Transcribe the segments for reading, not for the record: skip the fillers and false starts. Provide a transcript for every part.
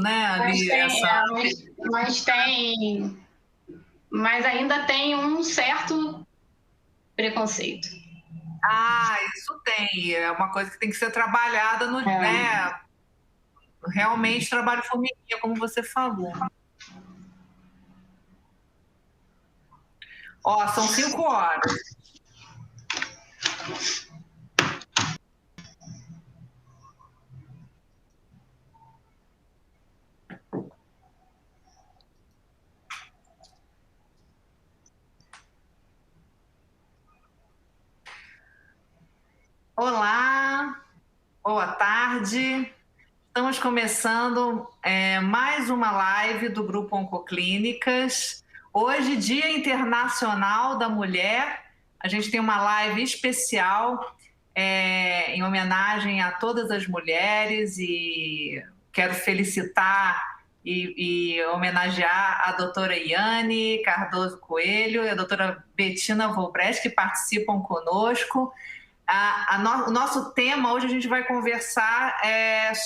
né, Mas ali tem, essa... mas ainda tem um certo preconceito. Isso tem. É uma coisa que tem que ser trabalhada no, É. né? Realmente trabalho formiguinha, como você falou. Ó, são 5 horas. Olá, boa tarde. Estamos começando mais uma live do Grupo Oncoclínicas. Hoje, Dia Internacional da Mulher. A gente tem uma live especial em homenagem a todas as mulheres e quero felicitar e homenagear a doutora Iane Cardoso Coelho e a doutora Bettina Volbrecht, que participam conosco. O nosso tema hoje a gente vai conversar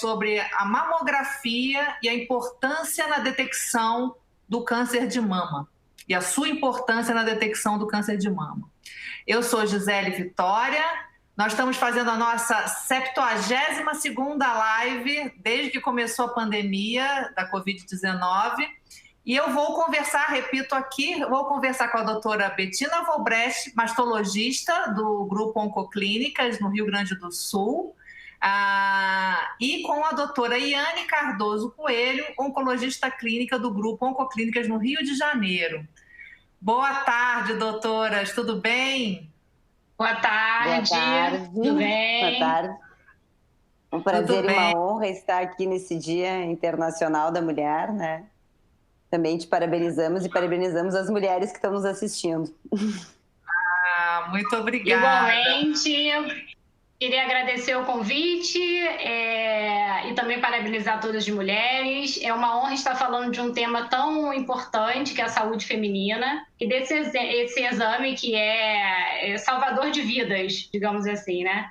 sobre a mamografia e a importância na detecção do câncer de mama e a sua importância na detecção do câncer de mama. Eu sou Gisele Vitória, nós estamos fazendo a nossa 72ª live desde que começou a pandemia da Covid-19. E eu vou conversar, repito aqui, vou conversar com a doutora Bettina Volbrecht, mastologista do Grupo Oncoclínicas, no Rio Grande do Sul, e com a doutora Iane Cardoso Coelho, oncologista clínica do Grupo Oncoclínicas, no Rio de Janeiro. Boa tarde, doutoras, tudo bem? Boa tarde. Boa tarde. Tudo bem? Boa tarde. Um prazer e uma honra estar aqui nesse Dia Internacional da Mulher, né? Também te parabenizamos e parabenizamos as mulheres que estão nos assistindo. Muito obrigada. Igualmente, queria agradecer o convite e também parabenizar todas as mulheres. É uma honra estar falando de um tema tão importante que é a saúde feminina e esse exame que é salvador de vidas, digamos assim, né?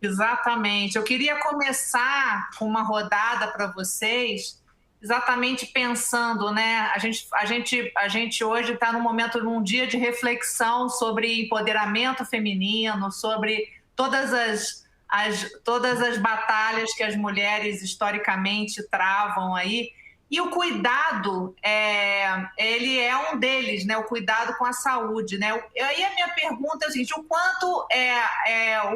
Exatamente. Eu queria começar com uma rodada para vocês, exatamente pensando, né? A gente hoje está num dia de reflexão sobre empoderamento feminino, sobre todas as batalhas que as mulheres historicamente travam aí. E o cuidado, ele é um deles, né? O cuidado com a saúde, né? Aí a minha pergunta é a seguinte: o quanto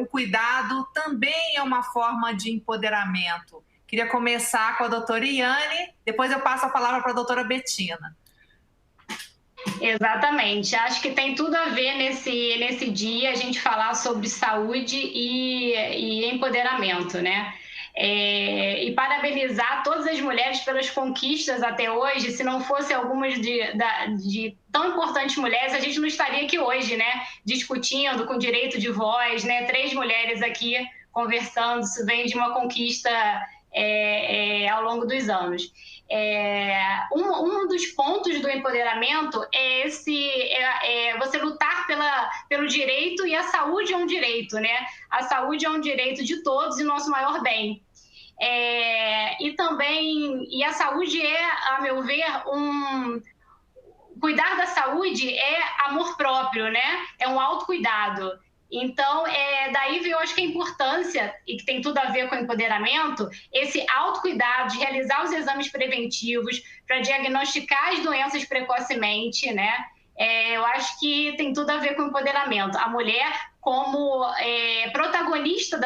o cuidado também é uma forma de empoderamento? Queria começar com a doutora Iane, depois eu passo a palavra para a doutora Bettina. Exatamente. Acho que tem tudo a ver nesse dia a gente falar sobre saúde e empoderamento, né? E parabenizar todas as mulheres pelas conquistas até hoje. Se não fosse algumas de tão importantes mulheres, a gente não estaria aqui hoje, né? Discutindo com direito de voz, né? 3 mulheres aqui conversando. Isso vem de uma conquista ao longo dos anos. Um dos pontos do empoderamento é você lutar pelo direito, e a saúde é um direito, né? A saúde é um direito de todos e nosso maior bem. E a saúde a meu ver, cuidar da saúde é amor próprio, né? É um autocuidado. Então, daí veio, acho que a importância, e que tem tudo a ver com o empoderamento, esse autocuidado de realizar os exames preventivos para diagnosticar as doenças precocemente, né? Eu acho que tem tudo a ver com o empoderamento. A mulher como protagonista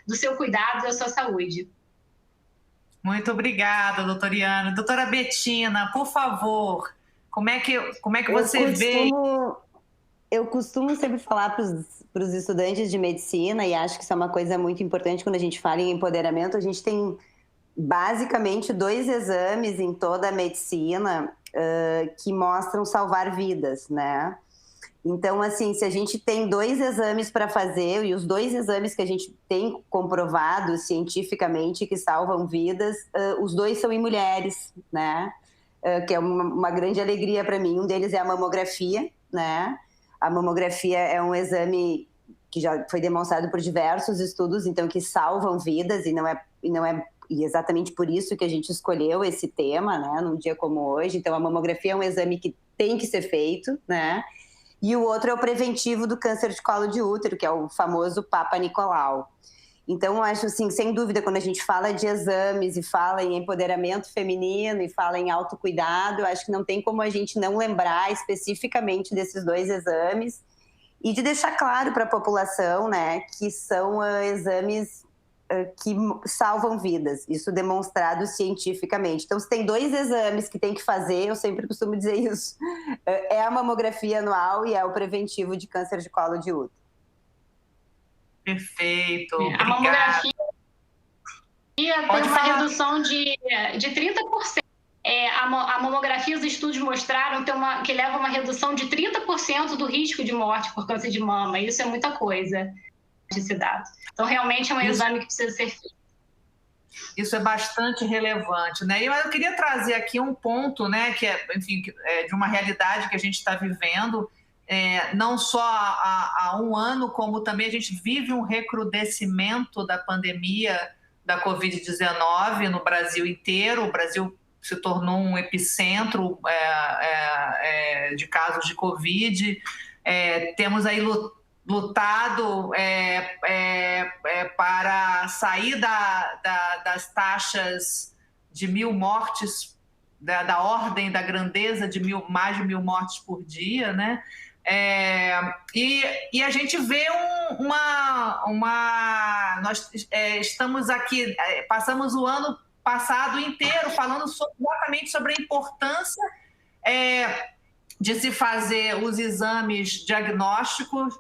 do seu cuidado, da sua saúde. Muito obrigada, doutora Iane. Doutora Bettina, por favor, como é que você vê... Eu costumo sempre falar para os estudantes de medicina, e acho que isso é uma coisa muito importante quando a gente fala em empoderamento. A gente tem basicamente 2 exames em toda a medicina que mostram salvar vidas, né? Então, assim, se a gente tem 2 exames para fazer, e os 2 exames que a gente tem comprovado cientificamente que salvam vidas, os 2 são em mulheres, né? Que é uma grande alegria para mim. Um deles é a mamografia, né? A mamografia é um exame que já foi demonstrado por diversos estudos, então, que salvam vidas, e não é e exatamente por isso que a gente escolheu esse tema, né, num dia como hoje. Então, a mamografia é um exame que tem que ser feito, né? E o outro é o preventivo do câncer de colo de útero, que é o famoso Papa Nicolau. Então, eu acho assim, sem dúvida, quando a gente fala de exames e fala em empoderamento feminino e fala em autocuidado, eu acho que não tem como a gente não lembrar especificamente desses 2 exames e de deixar claro para a população, né, que são exames que salvam vidas, isso demonstrado cientificamente. Então, se tem 2 exames que tem que fazer, eu sempre costumo dizer isso, é a mamografia anual e é o preventivo de câncer de colo de útero. Perfeito, A mamografia tem uma redução de 30%. A mamografia, os estudos mostraram que leva a uma redução de 30% do risco de morte por câncer de mama. Isso é muita coisa, esse dado. Então, realmente é um exame que precisa ser feito. Isso é bastante relevante, né? E eu queria trazer aqui um ponto, né, que é, enfim, de uma realidade que a gente está vivendo, não só há um ano, como também a gente vive um recrudescimento da pandemia da Covid-19 no Brasil inteiro. O Brasil se tornou um epicentro de casos de Covid. Temos aí lutado para sair das taxas de 1.000 mortes, da ordem, da grandeza de mais de 1.000 mortes por dia, né? E a gente vê nós estamos aqui, passamos o ano passado inteiro falando exatamente sobre a importância de se fazer os exames diagnósticos,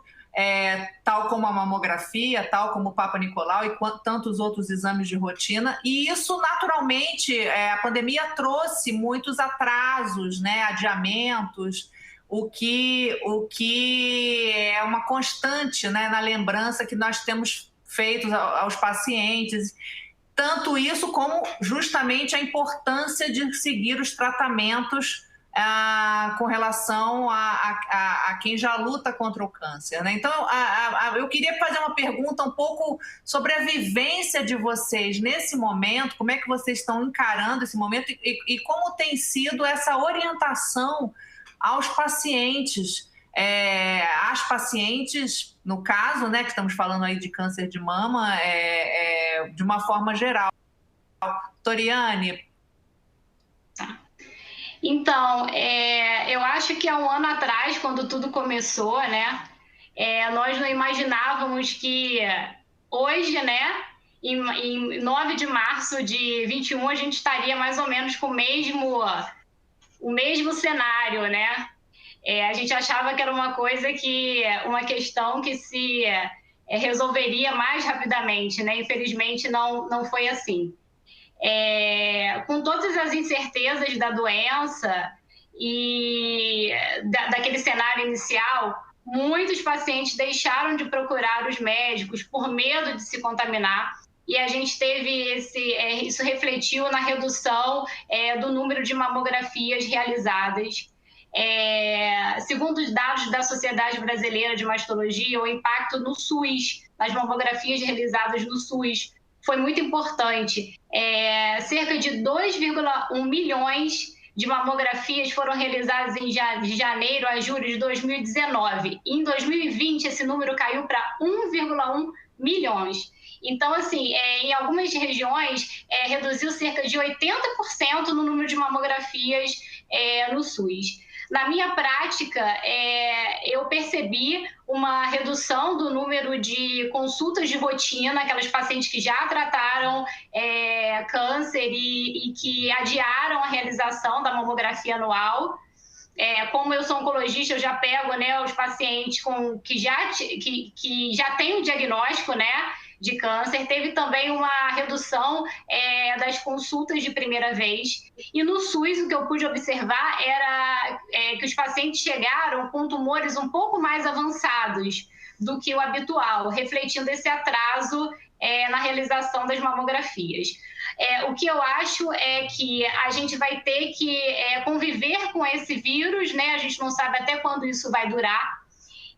tal como a mamografia, tal como o Papa Nicolau e tantos outros exames de rotina. E isso, naturalmente, a pandemia trouxe muitos atrasos, né, adiamentos, o que é uma constante, né, na lembrança que nós temos feito aos pacientes. Tanto isso como justamente a importância de seguir os tratamentos com relação a quem já luta contra o câncer, né? Então, eu queria fazer uma pergunta um pouco sobre a vivência de vocês nesse momento, como é que vocês estão encarando esse momento e como tem sido essa orientação aos pacientes, as pacientes, no caso, né, que estamos falando aí de câncer de mama, de uma forma geral. Toriane? Então, eu acho que há um ano atrás, quando tudo começou, né, nós não imaginávamos que hoje, né, em 9 de março de 21, a gente estaria mais ou menos com o mesmo cenário, né? A gente achava que era uma questão que se resolveria mais rapidamente, né? Infelizmente, não foi assim. Com todas as incertezas da doença e daquele cenário inicial, muitos pacientes deixaram de procurar os médicos por medo de se contaminar, e a gente teve isso refletiu na redução do número de mamografias realizadas. Segundo os dados da Sociedade Brasileira de Mastologia, o impacto no SUS, nas mamografias realizadas no SUS, foi muito importante. Cerca de 2,1 milhões de mamografias foram realizadas de janeiro a julho de 2019. Em 2020, esse número caiu para 1,1 milhões. Então, assim, em algumas regiões, reduziu cerca de 80% no número de mamografias no SUS. Na minha prática, eu percebi uma redução do número de consultas de rotina, aquelas pacientes que já trataram câncer e que adiaram a realização da mamografia anual. Como eu sou oncologista, eu já pego, né, os pacientes que já têm o diagnóstico, né, de câncer. Teve também uma redução das consultas de primeira vez. E no SUS, o que eu pude observar era que os pacientes chegaram com tumores um pouco mais avançados do que o habitual, refletindo esse atraso na realização das mamografias. O que eu acho é que a gente vai ter que conviver com esse vírus, né? A gente não sabe até quando isso vai durar,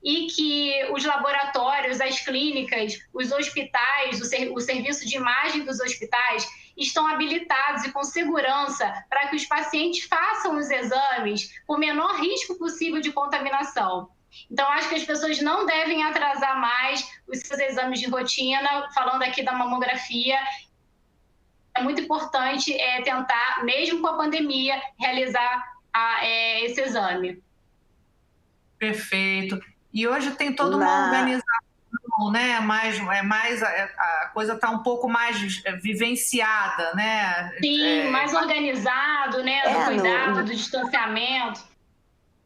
e que os laboratórios, as clínicas, os hospitais, o serviço de imagem dos hospitais, estão habilitados e com segurança para que os pacientes façam os exames com o menor risco possível de contaminação. Então, acho que as pessoas não devem atrasar mais os seus exames de rotina, falando aqui da mamografia. É muito importante tentar, mesmo com a pandemia, realizar esse exame. Perfeito. E hoje tem toda uma organização, né? A coisa está um pouco mais vivenciada, né? Sim, mais organizado, né? Do cuidado, do distanciamento.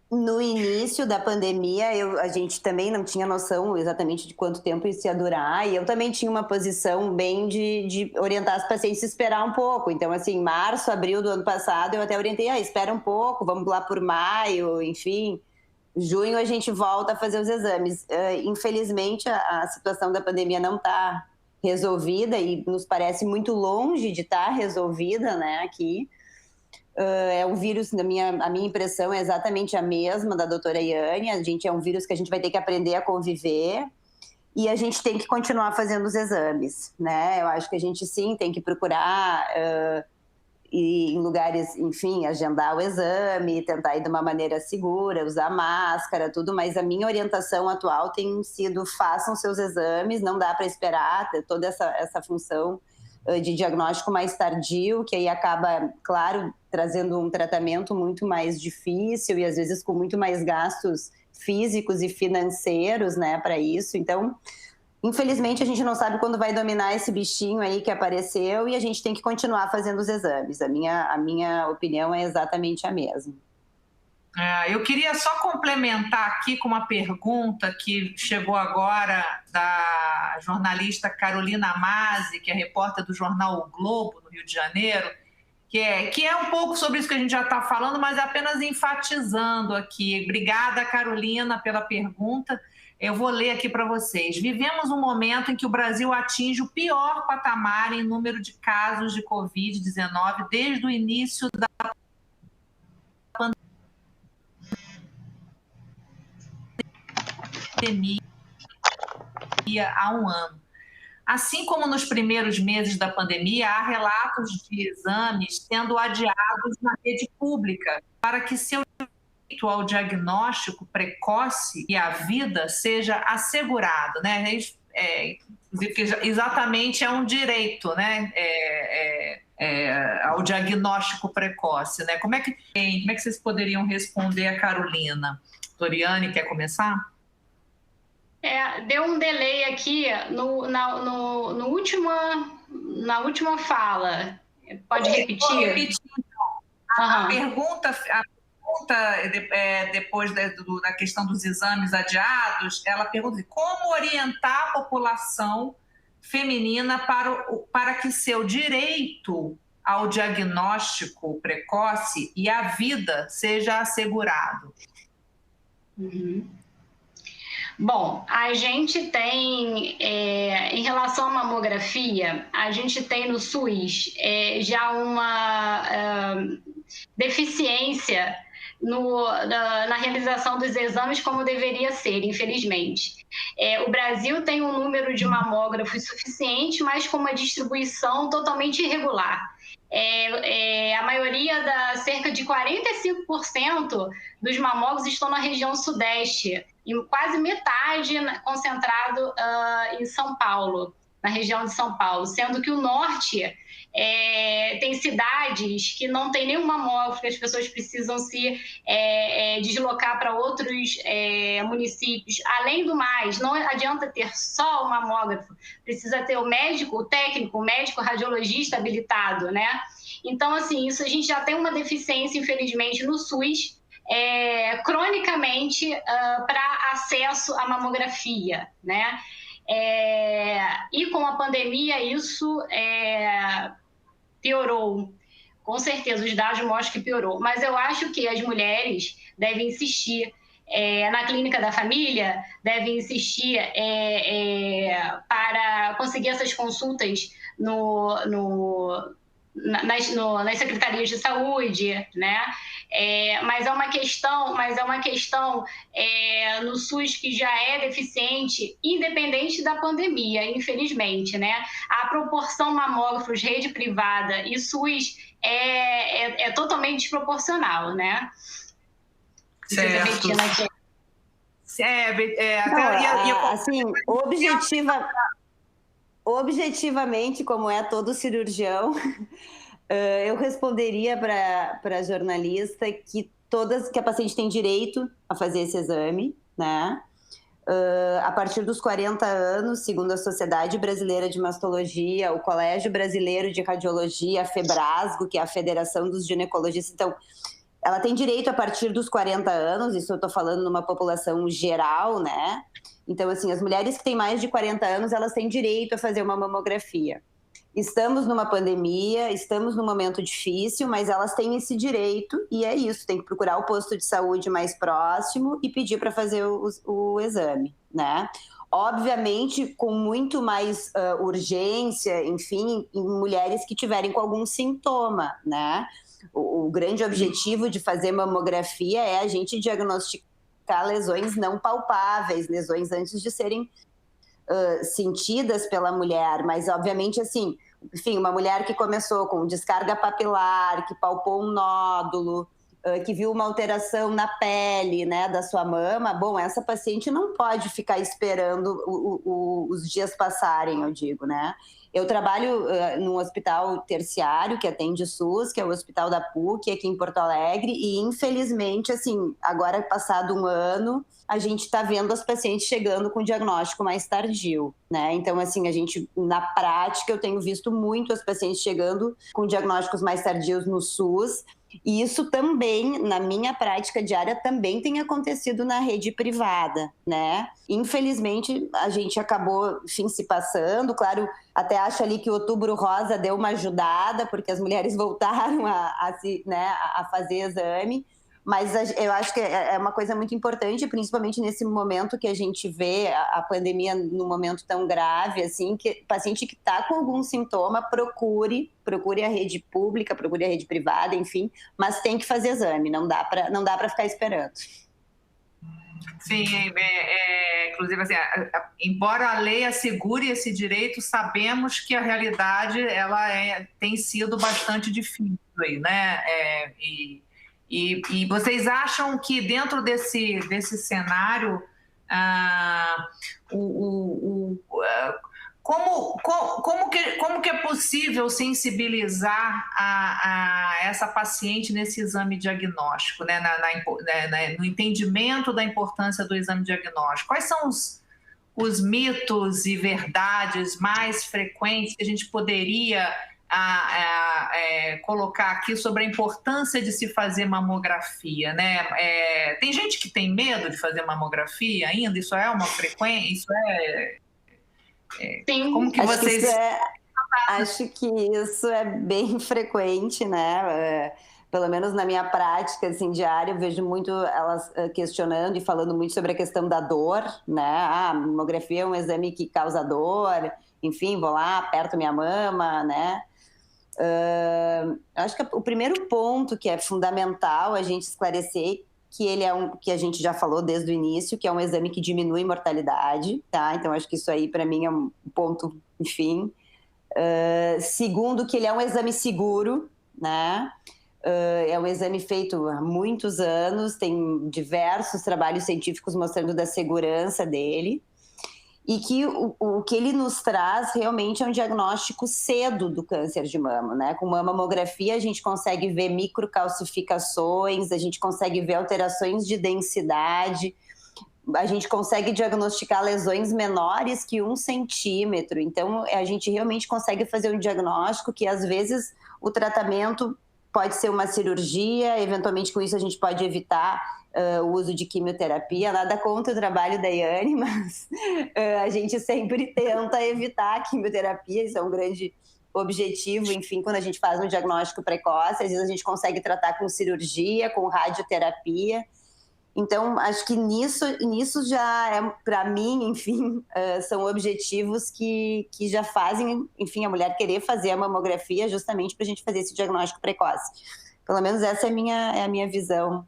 No início da pandemia, a gente também não tinha noção exatamente de quanto tempo isso ia durar, e eu também tinha uma posição bem de orientar os pacientes a esperar um pouco. Então, assim, março, abril do ano passado, eu até orientei, espera um pouco, vamos lá por maio, enfim. Junho a gente volta a fazer os exames. Infelizmente, a situação da pandemia não está resolvida e nos parece muito longe de estar resolvida, né, aqui. É um vírus, a minha impressão é exatamente a mesma da doutora Yane. É um vírus que a gente vai ter que aprender a conviver e a gente tem que continuar fazendo os exames, né? Eu acho que a gente sim tem que procurar ir em lugares, enfim, agendar o exame, tentar ir de uma maneira segura, usar máscara, tudo, mas a minha orientação atual tem sido: façam seus exames, não dá para esperar, ter toda essa função de diagnóstico mais tardio, que aí acaba, claro, trazendo um tratamento muito mais difícil e às vezes com muito mais gastos físicos e financeiros, né, para isso. Então, infelizmente, a gente não sabe quando vai dominar esse bichinho aí que apareceu e a gente tem que continuar fazendo os exames. A minha opinião é exatamente a mesma. Eu queria só complementar aqui com uma pergunta que chegou agora da jornalista Carolina Masi, que é repórter do jornal O Globo, no Rio de Janeiro, que é um pouco sobre isso que a gente já está falando, mas apenas enfatizando aqui. Obrigada, Carolina, pela pergunta. Eu vou ler aqui para vocês. Vivemos um momento em que o Brasil atinge o pior patamar em número de casos de Covid-19 desde o início da pandemia há um ano. Assim como nos primeiros meses da pandemia, há relatos de exames sendo adiados na rede pública para que seu direito ao diagnóstico precoce e à vida seja assegurado, né? Inclusive, que exatamente é um direito, né? Ao diagnóstico precoce, né? Como é que vocês poderiam responder a Carolina? Doriane, quer começar? Deu um delay aqui na última fala. Pode repetir? Vou repetir, então. A pergunta, depois da questão dos exames adiados, ela pergunta como orientar a população feminina para que seu direito ao diagnóstico precoce e à vida seja assegurado. Uhum. Bom, a gente tem, em relação à mamografia, a gente tem no SUS já uma deficiência na realização dos exames como deveria ser, infelizmente. O Brasil tem um número de mamógrafos suficiente, mas com uma distribuição totalmente irregular. A maioria, cerca de 45% dos mamógrafos estão na região sudeste, e quase metade concentrado em São Paulo, na região de São Paulo, sendo que o norte tem cidades que não tem nenhum mamógrafo, que as pessoas precisam se deslocar para outros municípios. Além do mais, não adianta ter só o mamógrafo, precisa ter o médico, o técnico, o médico radiologista habilitado, né? Então, assim, isso a gente já tem uma deficiência, infelizmente, no SUS, cronicamente, para acesso à mamografia, né? E com a pandemia isso piorou, com certeza, os dados mostram que piorou, mas eu acho que as mulheres devem insistir na clínica da família, devem insistir para conseguir essas consultas nas secretarias de saúde, né? Mas é uma questão no SUS que já é deficiente, independente da pandemia, infelizmente, né? A proporção mamógrafos, rede privada e SUS é totalmente desproporcional, né? Certo. Assim, objetivamente, como é todo cirurgião, eu responderia para a jornalista que a paciente tem direito a fazer esse exame, né? A partir dos 40 anos, segundo a Sociedade Brasileira de Mastologia, o Colégio Brasileiro de Radiologia, a FEBRASGO, que é a Federação dos Ginecologistas. Então, ela tem direito a partir dos 40 anos, isso eu estou falando numa população geral, né? Então, assim, as mulheres que têm mais de 40 anos, elas têm direito a fazer uma mamografia. Estamos numa pandemia, estamos num momento difícil, mas elas têm esse direito e é isso, tem que procurar o posto de saúde mais próximo e pedir para fazer o exame, né? Obviamente, com muito mais urgência, enfim, em mulheres que tiverem com algum sintoma, né? O grande objetivo de fazer mamografia é a gente diagnosticar lesões não palpáveis, lesões antes de serem sentidas pela mulher, mas obviamente assim, enfim, uma mulher que começou com descarga papilar, que palpou um nódulo, que viu uma alteração na pele, né, da sua mama, bom, essa paciente não pode ficar esperando os dias passarem, eu digo, né? Eu trabalho num hospital terciário que atende SUS, que é o Hospital da PUC, aqui em Porto Alegre, e infelizmente, assim, agora passado um ano, a gente está vendo as pacientes chegando com diagnóstico mais tardio, né? Então, assim, a gente, na prática, eu tenho visto muito as pacientes chegando com diagnósticos mais tardios no SUS, e isso também, na minha prática diária, também tem acontecido na rede privada, né? Infelizmente, a gente acabou, enfim, se passando, claro, até acho ali que o Outubro Rosa deu uma ajudada, porque as mulheres voltaram a fazer exame, mas eu acho que é uma coisa muito importante, principalmente nesse momento que a gente vê a pandemia num momento tão grave, assim, que o paciente que está com algum sintoma procure a rede pública, procure a rede privada, enfim, mas tem que fazer exame, não dá para ficar esperando. Sim, inclusive, assim, embora a lei assegure esse direito, sabemos que a realidade tem sido bastante difícil aí, né? E vocês acham que dentro desse cenário, como que é possível sensibilizar essa paciente nesse exame diagnóstico, né? No entendimento da importância do exame diagnóstico? Quais são os mitos e verdades mais frequentes que a gente poderia colocar aqui sobre a importância de se fazer mamografia, né? Tem gente que tem medo de fazer mamografia ainda? Isso é uma frequência? Isso Sim. Como que vocês... Acho que isso é bem frequente, né? Pelo menos na minha prática assim, diária, eu vejo muito elas questionando e falando muito sobre a questão da dor, né? A mamografia é um exame que causa dor, enfim, vou lá, aperto minha mama, né? Acho que o primeiro ponto que é fundamental a gente esclarecer que ele é que a gente já falou desde o início, que é um exame que diminui mortalidade, tá? Então acho que isso aí para mim é um ponto, enfim. Segundo, que ele é um exame seguro, né? É um exame feito há muitos anos, tem diversos trabalhos científicos mostrando da segurança dele. E que o que ele nos traz realmente é um diagnóstico cedo do câncer de mama, né? Com uma mamografia a gente consegue ver microcalcificações, a gente consegue ver alterações de densidade, a gente consegue diagnosticar lesões menores que 1 centímetro. Então, a gente realmente consegue fazer um diagnóstico que, às vezes, o tratamento pode ser uma cirurgia, eventualmente com isso a gente pode evitar o uso de quimioterapia, nada contra o trabalho da Yane, mas a gente sempre tenta evitar a quimioterapia, isso é um grande objetivo, enfim, quando a gente faz um diagnóstico precoce, às vezes a gente consegue tratar com cirurgia, com radioterapia. Então, acho que nisso já é, para mim, enfim, são objetivos que já fazem, enfim, a mulher querer fazer a mamografia justamente para a gente fazer esse diagnóstico precoce. Pelo menos essa é a minha visão.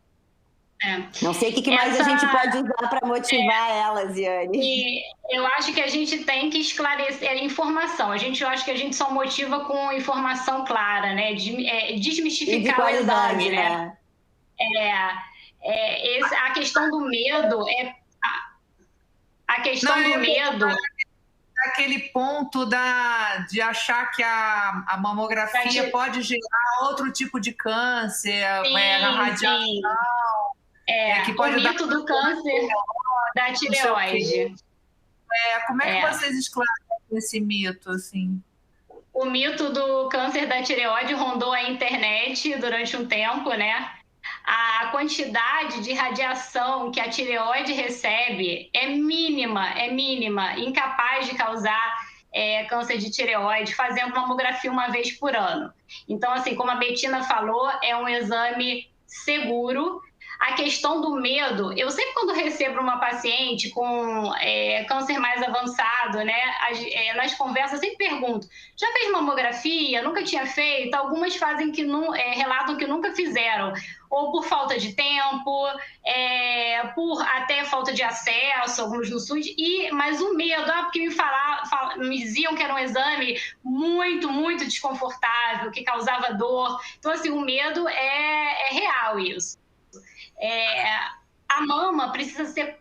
Não sei o que mais a gente pode usar para motivar elas, Yane. E eu acho que a gente tem que esclarecer a informação. Eu acho que a gente só motiva com informação clara, né? Desmistificar e de qualidade, o exame, né? A questão do medo aquele ponto de achar que a mamografia pode gerar outro tipo de câncer, radiação. Que pode o mito do câncer da tireoide. Como é que vocês esclarecem esse mito, assim? O mito do câncer da tireoide rondou a internet durante um tempo, né? A quantidade de radiação que a tireoide recebe é mínima, incapaz de causar câncer de tireoide, fazendo mamografia uma vez por ano. Então, assim, como a Bettina falou, é um exame seguro. A questão do medo, eu sempre quando recebo uma paciente com câncer mais avançado, né, nas conversas eu sempre pergunto, já fez mamografia? Nunca tinha feito? Algumas fazem relatam que nunca fizeram, ou por falta de tempo, por até falta de acesso, alguns no SUS, mas o medo, porque me diziam que era um exame muito, muito desconfortável, que causava dor. Então, assim, o medo é real isso. A mama precisa ser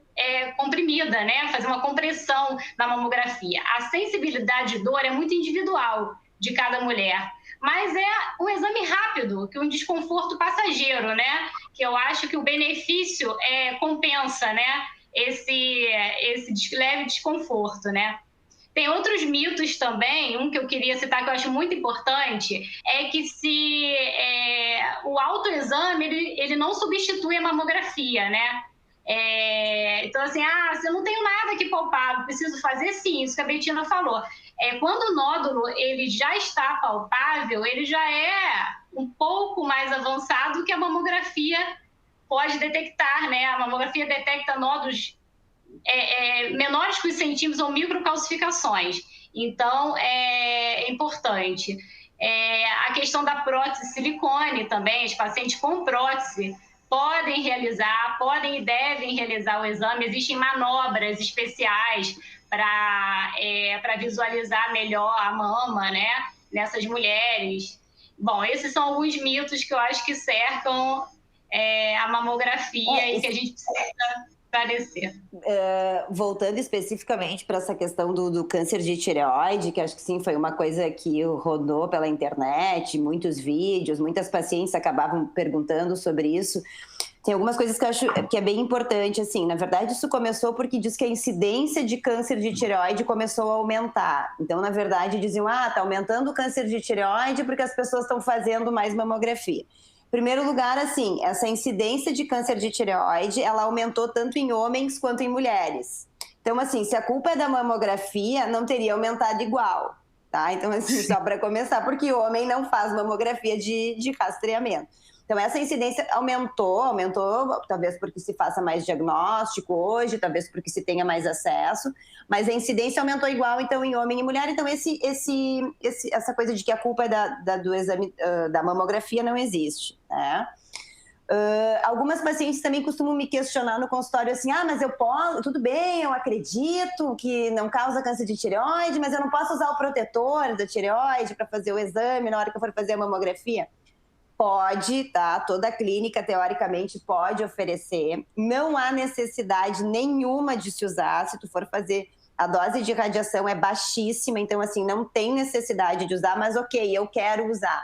comprimida, né? Fazer uma compressão na mamografia. A sensibilidade de dor é muito individual de cada mulher, mas é um exame rápido, que é um desconforto passageiro, né? Que eu acho que o benefício compensa, né? Esse leve desconforto, né? Tem outros mitos também, um que eu queria citar que eu acho muito importante, é que o autoexame, ele não substitui a mamografia, né? Então, assim, se eu não tenho nada aqui palpável, preciso fazer sim, isso que a Bettina falou. Quando o nódulo ele já está palpável, ele já é um pouco mais avançado que a mamografia pode detectar, né? A mamografia detecta nódulos menores que os centímetros ou microcalcificações. Então, é importante. A questão da prótese silicone também, os pacientes com prótese podem e devem realizar o exame. Existem manobras especiais para visualizar melhor a mama, né, nessas mulheres. Bom, esses são alguns mitos que eu acho que cercam a mamografia e que a gente precisa esclarecer. Voltando especificamente para essa questão do câncer de tireoide, que acho que sim, foi uma coisa que rodou pela internet, muitos vídeos, muitas pacientes acabavam perguntando sobre isso. Tem algumas coisas que eu acho que é bem importante, assim, na verdade isso começou porque diz que a incidência de câncer de tireoide começou a aumentar. Então, na verdade, diziam, tá aumentando o câncer de tireoide porque as pessoas estão fazendo mais mamografia. Em primeiro lugar, assim, essa incidência de câncer de tireoide, ela aumentou tanto em homens quanto em mulheres. Então, assim, se a culpa é da mamografia, não teria aumentado igual, tá? Então, assim, só para começar, porque o homem não faz mamografia de rastreamento. Então, essa incidência aumentou, talvez porque se faça mais diagnóstico hoje, talvez porque se tenha mais acesso, mas a incidência aumentou igual, então, em homem e mulher. Então, essa coisa de que a culpa é do exame da mamografia não existe, né? Algumas pacientes também costumam me questionar no consultório assim, mas eu posso, tudo bem, eu acredito que não causa câncer de tireoide, mas eu não posso usar o protetor da tireoide para fazer o exame na hora que eu for fazer a mamografia? Pode, tá? Toda clínica, teoricamente, pode oferecer. Não há necessidade nenhuma de se usar. Se tu for fazer, a dose de radiação é baixíssima, então, assim, não tem necessidade de usar, mas ok, eu quero usar.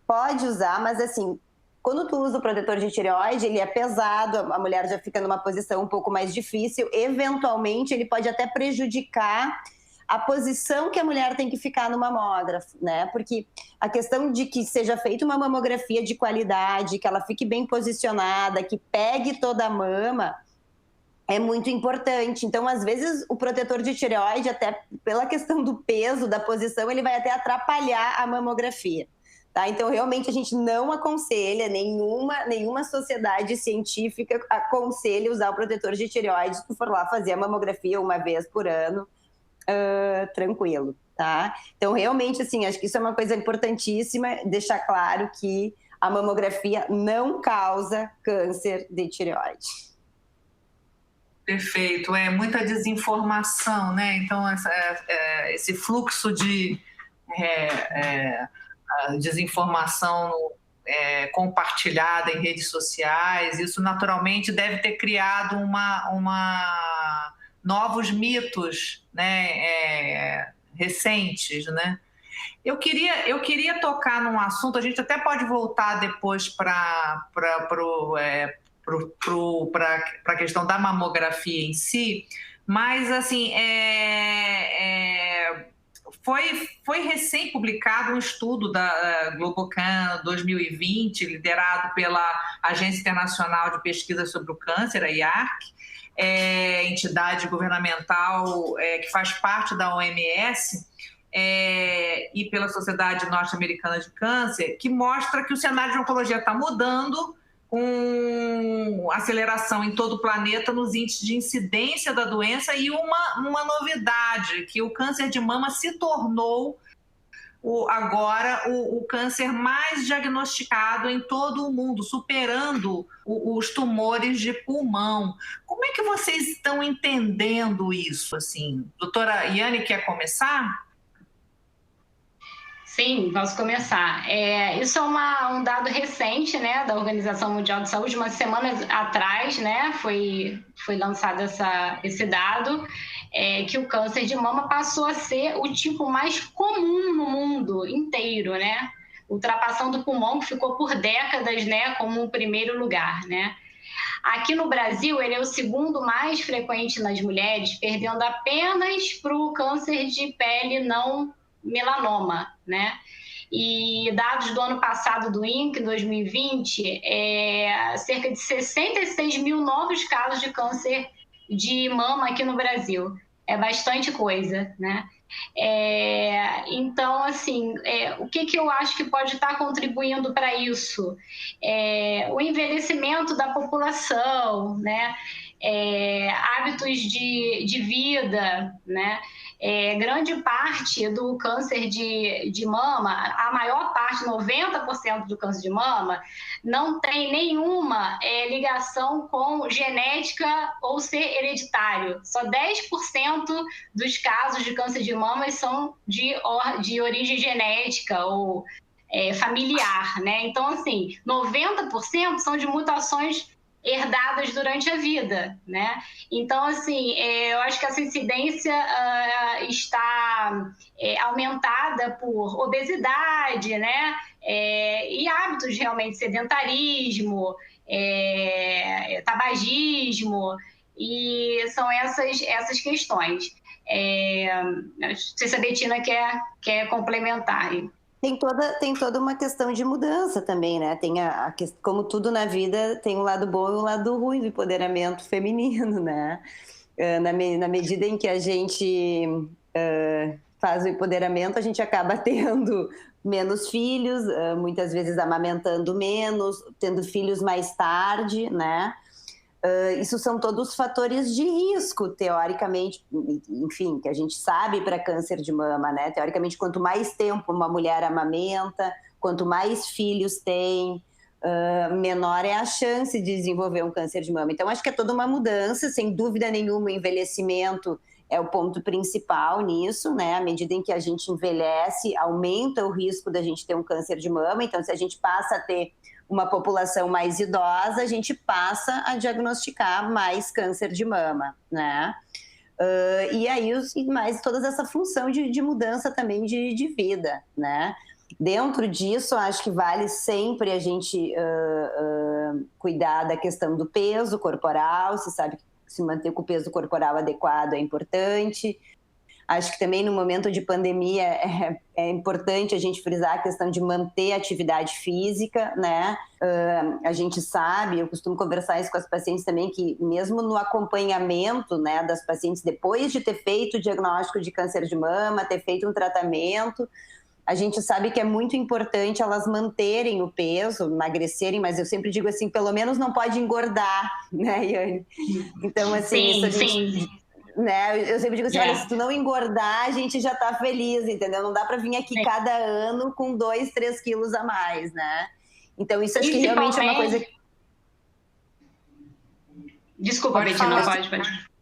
Pode usar, mas, assim, quando tu usa o protetor de tireoide, ele é pesado, a mulher já fica numa posição um pouco mais difícil. Eventualmente, ele pode até prejudicar a posição que a mulher tem que ficar no mamógrafo, né? Porque a questão de que seja feita uma mamografia de qualidade, que ela fique bem posicionada, que pegue toda a mama, é muito importante. Então, às vezes, o protetor de tireoide, até pela questão do peso, da posição, ele vai até atrapalhar a mamografia, tá? Então, realmente, a gente não aconselha, nenhuma sociedade científica aconselha usar o protetor de tireoide se tu for lá fazer a mamografia uma vez por ano, tranquilo, tá? Então, realmente, assim, acho que isso é uma coisa importantíssima, deixar claro que a mamografia não causa câncer de tireoide. Perfeito, é muita desinformação, né? Então, esse fluxo de desinformação compartilhada em redes sociais, isso naturalmente deve ter criado novos mitos, né? Recentes, né? Eu queria tocar num assunto, a gente até pode voltar depois para a questão da mamografia em si, mas assim, foi recém-publicado um estudo da Globocan 2020, liderado pela Agência Internacional de Pesquisa sobre o Câncer, a IARC, entidade governamental que faz parte da OMS, e pela Sociedade Norte-Americana de Câncer, que mostra que o cenário de oncologia está mudando, com aceleração em todo o planeta nos índices de incidência da doença, e uma novidade, que o câncer de mama se tornou agora o câncer mais diagnosticado em todo o mundo, superando os tumores de pulmão. Como é que vocês estão entendendo isso? Assim, doutora Yane, quer começar? Sim, posso começar. Isso é um dado recente, né, da Organização Mundial de Saúde, umas semanas atrás, né, foi lançado esse dado, que o câncer de mama passou a ser o tipo mais comum no mundo inteiro, né, ultrapassando o pulmão, que ficou por décadas, né, como o primeiro lugar, né. Aqui no Brasil, ele é o segundo mais frequente nas mulheres, perdendo apenas para o câncer de pele não melanoma, né? E dados do ano passado do INCA, 2020, cerca de 66 mil novos casos de câncer de mama aqui no Brasil. É bastante coisa, né? Então, assim, o que eu acho que pode estar contribuindo para isso? O envelhecimento da população, né? Hábitos de vida, né? Grande parte do câncer de mama, a maior parte, 90% do câncer de mama, não tem nenhuma ligação com genética ou ser hereditário. Só 10% dos casos de câncer de mama são de origem genética ou familiar, né? Então, assim, 90% são de mutações herdadas durante a vida, né? Então, assim, eu acho que essa incidência está aumentada por obesidade, né? E hábitos realmente, sedentarismo, tabagismo, e são essas questões. Não sei se a Betina quer complementar. Tem toda uma questão de mudança também, né? Tem como tudo na vida, tem um lado bom e um lado ruim do empoderamento feminino, né? Na medida em que a gente faz o empoderamento, a gente acaba tendo menos filhos, muitas vezes amamentando menos, tendo filhos mais tarde, né? Isso são todos fatores de risco, teoricamente, enfim, que a gente sabe para câncer de mama, né? Teoricamente, quanto mais tempo uma mulher amamenta, quanto mais filhos tem, menor é a chance de desenvolver um câncer de mama. Então, acho que é toda uma mudança, sem dúvida nenhuma, o envelhecimento é o ponto principal nisso, né? À medida em que a gente envelhece, aumenta o risco da gente ter um câncer de mama. Então, se a gente passa a ter uma população mais idosa, a gente passa a diagnosticar mais câncer de mama, né? E aí, mais toda essa função de mudança também de vida, né? Dentro disso, acho que vale sempre a gente cuidar da questão do peso corporal. Se sabe que se manter com o peso corporal adequado é importante. Acho que também no momento de pandemia é importante a gente frisar a questão de manter a atividade física, né? A gente sabe, eu costumo conversar isso com as pacientes também, que mesmo no acompanhamento, né, das pacientes, depois de ter feito o diagnóstico de câncer de mama, ter feito um tratamento, a gente sabe que é muito importante elas manterem o peso, emagrecerem, mas eu sempre digo assim, pelo menos não pode engordar, né, Yane? Então, assim, sim, isso a gente... sim. Né? Eu sempre digo assim, olha, se tu não engordar, a gente já tá feliz, entendeu? Não dá para vir aqui cada ano com 2, 3 quilos a mais, né? Então, isso acho que realmente é uma coisa... Desculpa, Betty, não pode.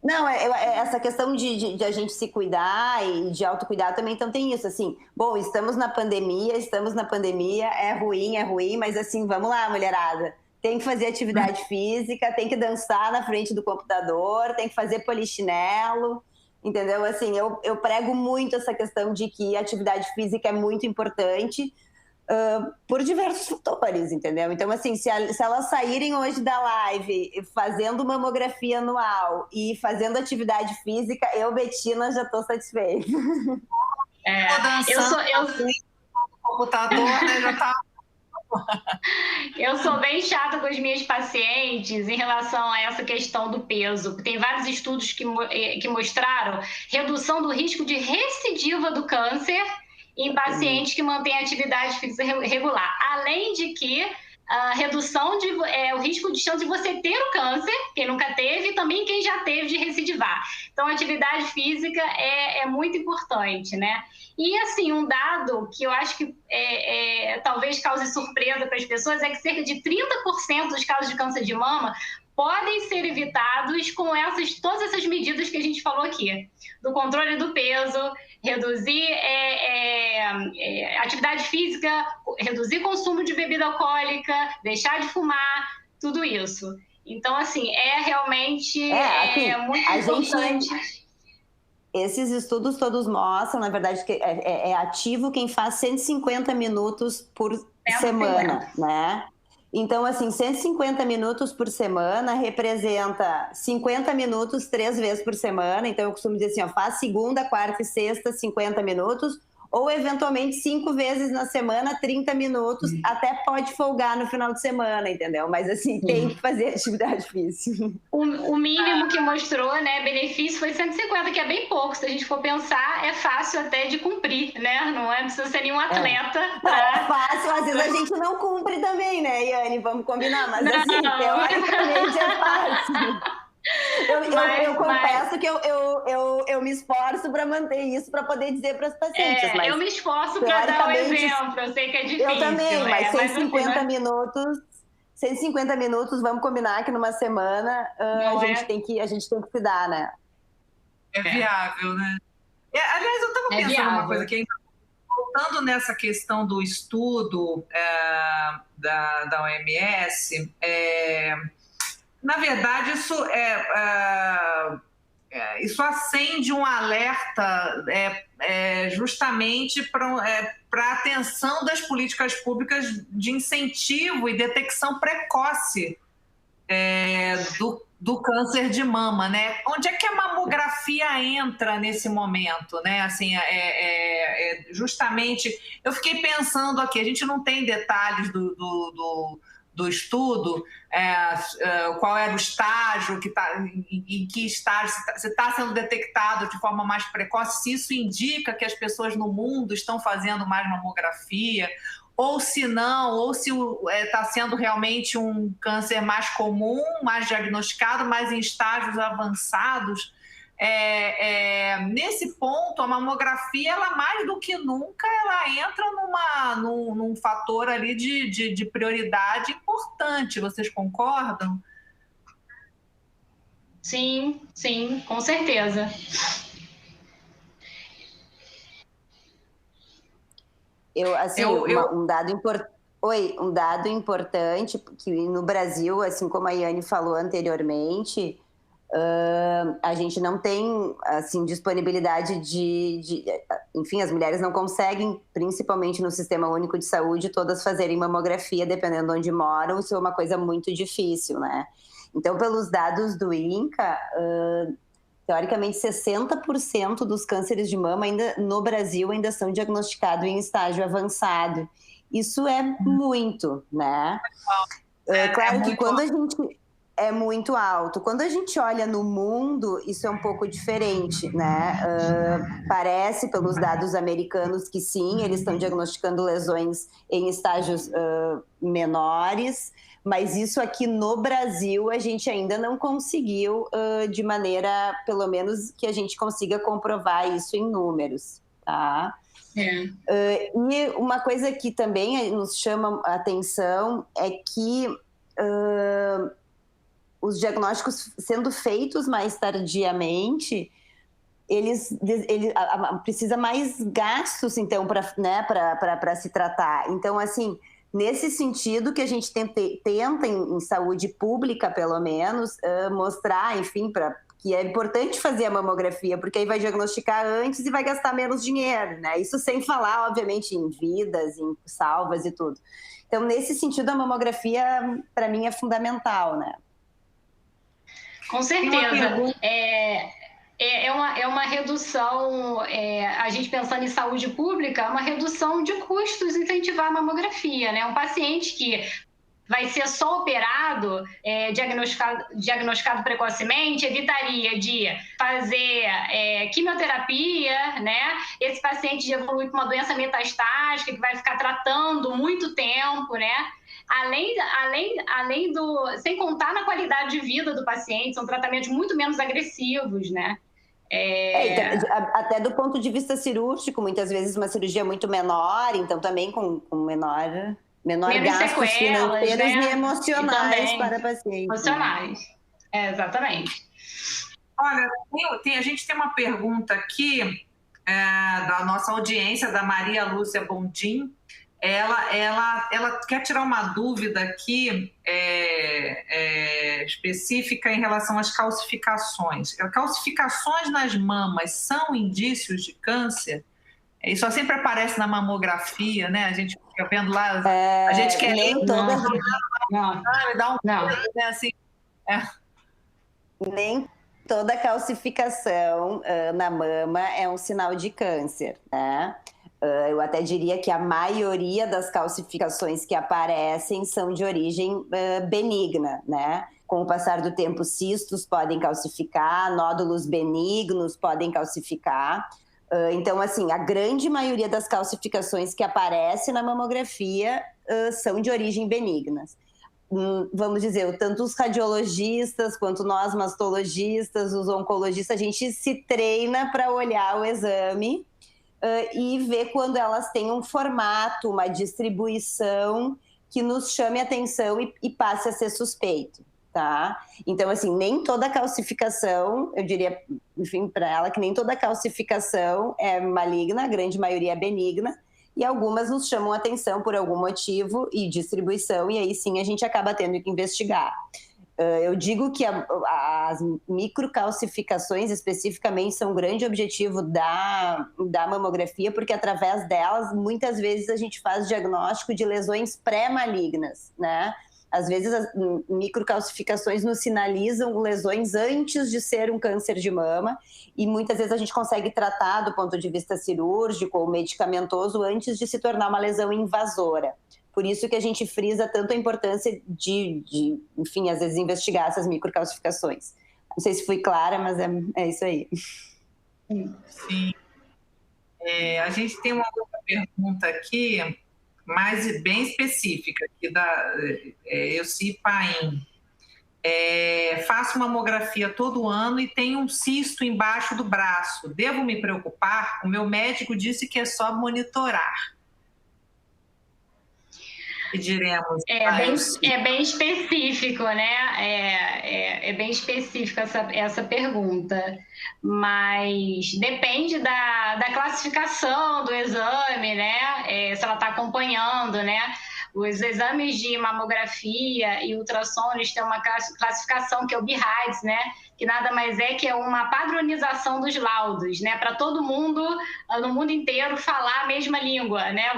Não, essa questão de a gente se cuidar e de autocuidar também, então tem isso, assim, bom, estamos na pandemia, é ruim, mas assim, vamos lá, mulherada, tem que fazer atividade física, tem que dançar na frente do computador, tem que fazer polichinelo, entendeu? Assim, eu prego muito essa questão de que a atividade física é muito importante, por diversos fatores, entendeu? Então, assim, se elas saírem hoje da live fazendo mamografia anual e fazendo atividade física, eu, Betina, já estou satisfeita. Computador, né, já tá... Eu sou bem chata com as minhas pacientes em relação a essa questão do peso. Tem vários estudos que mostraram redução do risco de recidiva do câncer em pacientes que mantêm atividade física regular. Além de que a redução o risco de chance de você ter o câncer, quem nunca teve, e também quem já teve de recidivar. Então, a atividade física é muito importante, né? E, assim, um dado que eu acho que talvez cause surpresa para as pessoas é que cerca de 30% dos casos de câncer de mama podem ser evitados com todas essas medidas que a gente falou aqui, do controle do peso, reduzir atividade física, reduzir consumo de bebida alcoólica, deixar de fumar, tudo isso. Então, assim, realmente muito importante. Esses estudos todos mostram, na verdade, que é ativo quem faz 150 minutos por semana, né? Então, assim, 150 minutos por semana representa 50 minutos 3 vezes por semana. Então, eu costumo dizer assim, ó, faz segunda, quarta e sexta, 50 minutos. Ou, eventualmente, 5 vezes na semana, 30 minutos. Até pode folgar no final de semana, entendeu? Mas, assim, tem que fazer atividade física. O mínimo que mostrou, né, benefício foi 150, que é bem pouco. Se a gente for pensar, é fácil até de cumprir, né? Não precisa ser nenhum atleta. É fácil, às vezes a gente não cumpre também, né, Yane? Vamos combinar, mas assim, teoricamente é fácil. Eu confesso que eu me esforço para manter isso, para poder dizer para as pacientes. Mas, eu me esforço para dar um exemplo, eu sei que é difícil. Eu também, mas 150 minutos... 150 minutos, vamos combinar que numa semana a gente tem que se dar, né? É viável, né? Aliás, eu estava pensando uma coisa aqui, voltando nessa questão do estudo da OMS, na verdade, isso acende um alerta justamente para a atenção das políticas públicas de incentivo e detecção precoce do câncer de mama, né? Onde é que a mamografia entra nesse momento, né? Assim, justamente, eu fiquei pensando aqui, a gente não tem detalhes do estudo, qual era o estágio, em que estágio, se está sendo detectado de forma mais precoce, se isso indica que as pessoas no mundo estão fazendo mais mamografia, ou se não, ou se está sendo realmente um câncer mais comum, mais diagnosticado, mais em estágios avançados. Nesse ponto, a mamografia, ela mais do que nunca, ela entra num fator ali de prioridade importante. Vocês concordam? Sim, com certeza. Um dado importante, que no Brasil, assim como a Yane falou anteriormente, a gente não tem assim, disponibilidade enfim, as mulheres não conseguem, principalmente no Sistema Único de Saúde, todas fazerem mamografia, dependendo de onde moram. Isso é uma coisa muito difícil, né? Então, pelos dados do INCA, teoricamente 60% dos cânceres de mama no Brasil ainda são diagnosticados em estágio avançado. Isso é muito, né? Claro que quando a gente... É muito alto. Quando a gente olha no mundo, isso é um pouco diferente, né? Parece, pelos dados americanos, que sim, eles estão diagnosticando lesões em estágios menores, mas isso aqui no Brasil a gente ainda não conseguiu de maneira, pelo menos, que a gente consiga comprovar isso em números. tá? E uma coisa que também nos chama a atenção é que os diagnósticos sendo feitos mais tardiamente, precisa mais gastos, então, para se tratar. Então, assim, nesse sentido que a gente tenta em saúde pública, pelo menos, mostrar, enfim, que é importante fazer a mamografia, porque aí vai diagnosticar antes e vai gastar menos dinheiro, né? Isso sem falar, obviamente, em vidas, em salvas e tudo. Então, nesse sentido, a mamografia, para mim, é fundamental, né? Com certeza. É uma redução, a gente pensando em saúde pública, uma redução de custos incentivar a mamografia, né? Um paciente que vai ser só operado, diagnosticado precocemente, evitaria de fazer quimioterapia, né? Esse paciente já evolui com uma doença metastática que vai ficar tratando muito tempo, né? Além sem contar na qualidade de vida do paciente, são tratamentos muito menos agressivos, né? Então, até do ponto de vista cirúrgico, muitas vezes uma cirurgia muito menor, então também com menor gastos financeiros, né? E emocionais para pacientes. Emocionais, exatamente. Olha, a gente tem uma pergunta aqui da nossa audiência, da Maria Lúcia Bondim. Ela quer tirar uma dúvida aqui específica em relação às calcificações. Calcificações nas mamas são indícios de câncer? Isso sempre aparece na mamografia, né? A gente fica vendo lá, a gente quer... Nem toda... Não. Né? Assim, Nem toda calcificação na mama é um sinal de câncer, né? Eu até diria que a maioria das calcificações que aparecem são de origem benigna, né? Com o passar do tempo, cistos podem calcificar, nódulos benignos podem calcificar. Então, assim, a grande maioria das calcificações que aparecem na mamografia são de origem benignas. Vamos dizer, tanto os radiologistas quanto nós mastologistas, os oncologistas, a gente se treina para olhar o exame e ver quando elas têm um formato, uma distribuição que nos chame a atenção e passe a ser suspeito, tá? Então, assim, nem toda calcificação, eu diria, enfim, para ela, que nem toda calcificação é maligna, a grande maioria é benigna, e algumas nos chamam a atenção por algum motivo e distribuição, e aí sim a gente acaba tendo que investigar. Eu digo que as microcalcificações especificamente são um grande objetivo da mamografia, porque através delas, muitas vezes a gente faz diagnóstico de lesões pré-malignas, né? Às vezes as microcalcificações nos sinalizam lesões antes de ser um câncer de mama, e muitas vezes a gente consegue tratar do ponto de vista cirúrgico ou medicamentoso antes de se tornar uma lesão invasora. Por isso que a gente frisa tanto a importância de enfim, às vezes investigar essas microcalcificações. Não sei se fui clara, mas é isso aí. Sim. A gente tem uma outra pergunta aqui, mas bem específica, aqui da Elci Paim. Faço mamografia todo ano e tenho um cisto embaixo do braço. Devo me preocupar? O meu médico disse que é só monitorar. E diremos... É bem específico, né? É bem específica essa pergunta. Mas depende da classificação do exame, né? Se ela está acompanhando, né? Os exames de mamografia e ultrassom, eles têm uma classificação que é o BIRADS, né? Que nada mais é que uma padronização dos laudos, né? Para todo mundo, no mundo inteiro, falar a mesma língua, né?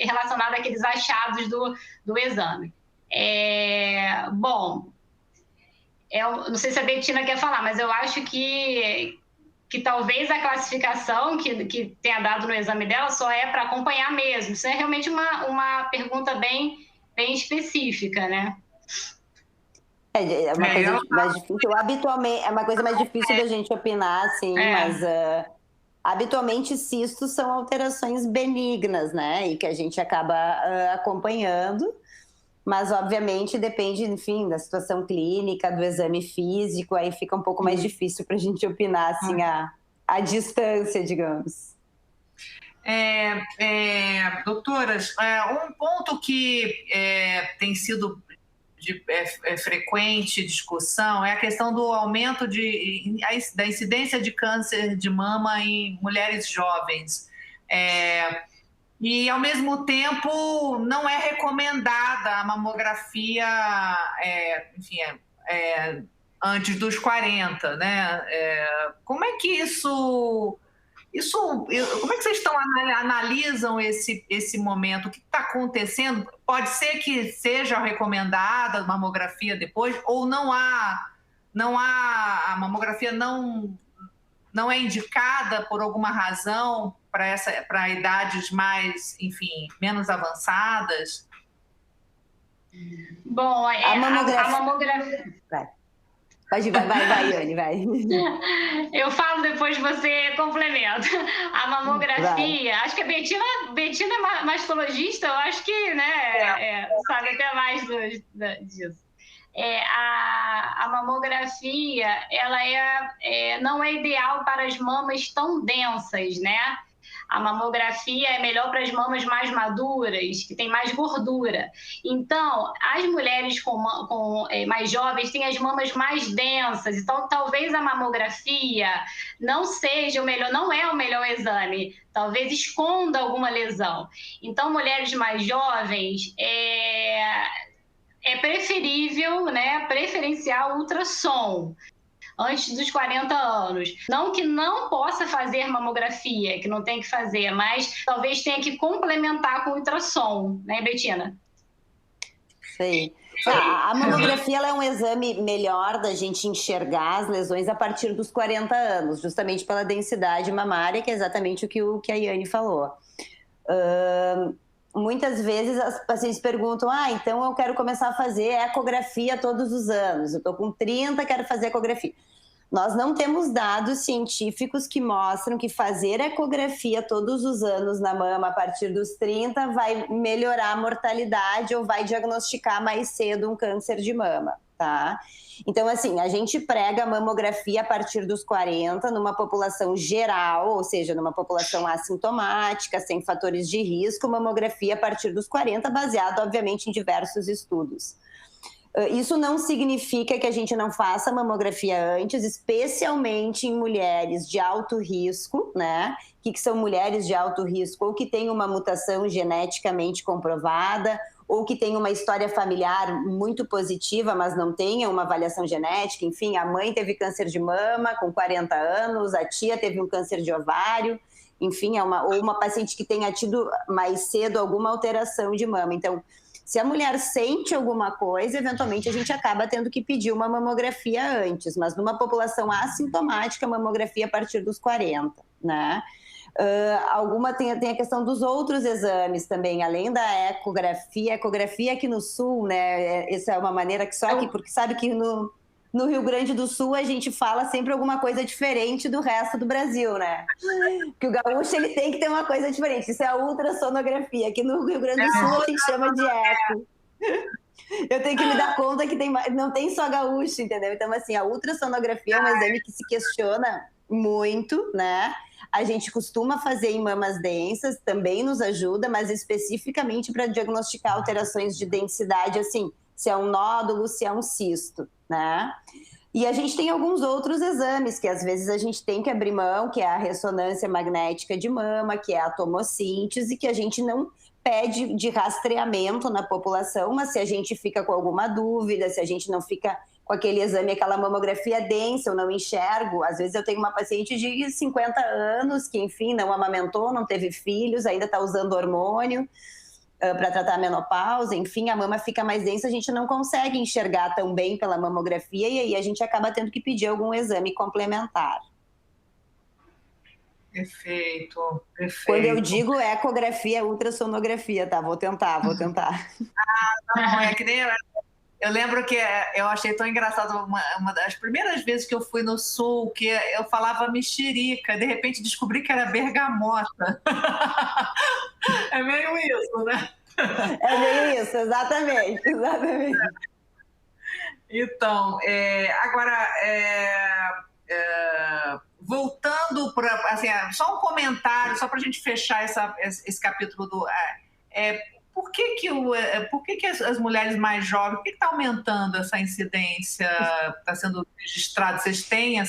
Relacionado àqueles achados do exame. Bom, não sei se a Betina quer falar, mas eu acho que talvez a classificação que tenha dado no exame dela só é para acompanhar mesmo. Isso é realmente uma pergunta bem específica, né? É uma coisa mais difícil. Habitualmente, é uma coisa mais difícil da gente opinar, assim, mas habitualmente cistos são alterações benignas, né? E que a gente acaba acompanhando. Mas, obviamente, depende, enfim, da situação clínica, do exame físico, aí fica um pouco mais difícil para a gente opinar, assim, a distância, digamos. Doutoras, um ponto que tem sido de frequente discussão é a questão do aumento da incidência de câncer de mama em mulheres jovens. E, ao mesmo tempo, não é recomendada a mamografia, antes dos 40, né? Como é que como é que vocês analisam esse momento? O que está acontecendo? Pode ser que seja recomendada a mamografia depois, ou a mamografia não é indicada por alguma razão para idades mais, menos avançadas? Bom, a mamografia... Vai, Yane, vai. Eu falo, depois você complementa. A mamografia, acho que a Betina é mastologista, eu acho que, né, sabe até mais disso. A mamografia, ela não é ideal para as mamas tão densas, né? A mamografia é melhor para as mamas mais maduras, que tem mais gordura. Então, as mulheres mais jovens têm as mamas mais densas. Então, talvez a mamografia não seja o melhor, não é o melhor exame. Talvez esconda alguma lesão. Então, mulheres mais jovens, é preferível, né, preferencial ultrassom antes dos 40 anos. Não que não possa fazer mamografia, que não tem que fazer, mas talvez tenha que complementar com ultrassom, né, Betina? Sim. A mamografia ela é um exame melhor da gente enxergar as lesões a partir dos 40 anos, justamente pela densidade mamária, que é exatamente o que a Yane falou. Muitas vezes as pacientes perguntam, então eu quero começar a fazer ecografia todos os anos, eu estou com 30, quero fazer ecografia. Nós não temos dados científicos que mostram que fazer ecografia todos os anos na mama a partir dos 30 vai melhorar a mortalidade ou vai diagnosticar mais cedo um câncer de mama, tá? Então, assim, a gente prega a mamografia a partir dos 40 numa população geral, ou seja, numa população assintomática, sem fatores de risco, mamografia a partir dos 40, baseado, obviamente, em diversos estudos. Isso não significa que a gente não faça mamografia antes, especialmente em mulheres de alto risco, né? Que são mulheres de alto risco ou que têm uma mutação geneticamente comprovada ou que têm uma história familiar muito positiva, mas não tenham uma avaliação genética. Enfim, a mãe teve câncer de mama com 40 anos, a tia teve um câncer de ovário, enfim, ou uma paciente que tenha tido mais cedo alguma alteração de mama. Então, se a mulher sente alguma coisa, eventualmente a gente acaba tendo que pedir uma mamografia antes, mas numa população assintomática, mamografia a partir dos 40, né? Tem a questão dos outros exames também, além da ecografia aqui no Sul, né? Essa é uma maneira que só aqui, porque sabe que no Rio Grande do Sul a gente fala sempre alguma coisa diferente do resto do Brasil, né? Que o gaúcho ele tem que ter uma coisa diferente. Isso é a ultrassonografia. Aqui no Rio Grande do Sul a gente chama de eco. Eu tenho que me dar conta que não tem só gaúcho, entendeu? Então, assim, a ultrassonografia é um exame que se questiona muito, né? A gente costuma fazer em mamas densas, também nos ajuda, mas especificamente para diagnosticar alterações de densidade, assim, se é um nódulo, se é um cisto, né? E a gente tem alguns outros exames que às vezes a gente tem que abrir mão, que é a ressonância magnética de mama, que é a tomossíntese, que a gente não pede de rastreamento na população, mas se a gente fica com alguma dúvida, se a gente não fica com aquele exame, aquela mamografia densa, eu não enxergo. Às vezes eu tenho uma paciente de 50 anos que, enfim, não amamentou, não teve filhos, ainda está usando hormônio para tratar a menopausa, enfim, a mama fica mais densa, a gente não consegue enxergar tão bem pela mamografia e aí a gente acaba tendo que pedir algum exame complementar. Perfeito. Quando eu digo ecografia, ultrassonografia, tá? Vou tentar. Não, é que nem... Eu lembro que eu achei tão engraçado, uma das primeiras vezes que eu fui no Sul, que eu falava mexerica, de repente descobri que era bergamota. É meio isso, né? É meio isso, exatamente. Então, agora, voltando voltando para, assim, só um comentário, só para a gente fechar esse capítulo do... Por que as mulheres mais jovens, por que está aumentando essa incidência? Está sendo registrado? Vocês têm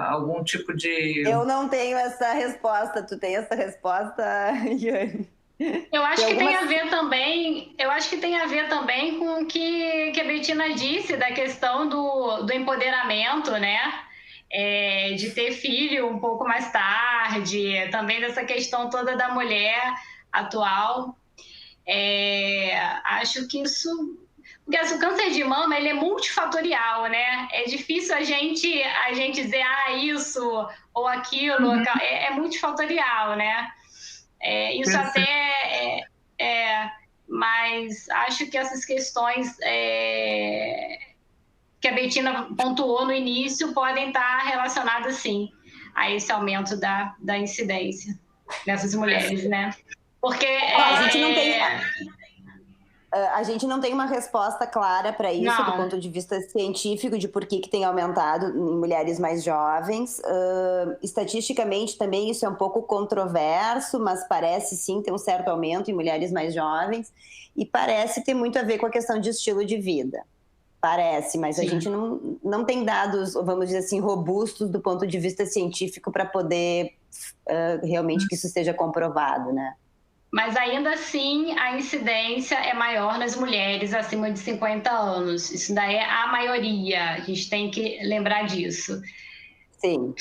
algum tipo de... Eu não tenho essa resposta. Tu tem essa resposta, Yane? Eu acho que tem a ver também com o que a Bettina disse, da questão do empoderamento, né? De ter filho um pouco mais tarde, também dessa questão toda da mulher atual. Acho que isso... Porque o câncer de mama, ele é multifatorial, né? É difícil a gente dizer, isso ou aquilo, é multifatorial, né? Isso até mas acho que essas questões que a Bettina pontuou no início podem estar relacionadas, sim, a esse aumento da incidência dessas mulheres, né? Porque a gente não tem uma resposta clara para isso, do ponto de vista científico, de por que tem aumentado em mulheres mais jovens. Estatisticamente também isso é um pouco controverso, mas parece sim ter um certo aumento em mulheres mais jovens, e parece ter muito a ver com a questão de estilo de vida. Parece, mas sim, a gente não tem dados, vamos dizer assim, robustos do ponto de vista científico para poder realmente que isso seja comprovado, né? Mas ainda assim, a incidência é maior nas mulheres acima de 50 anos. Isso daí é a maioria. A gente tem que lembrar disso. Sim.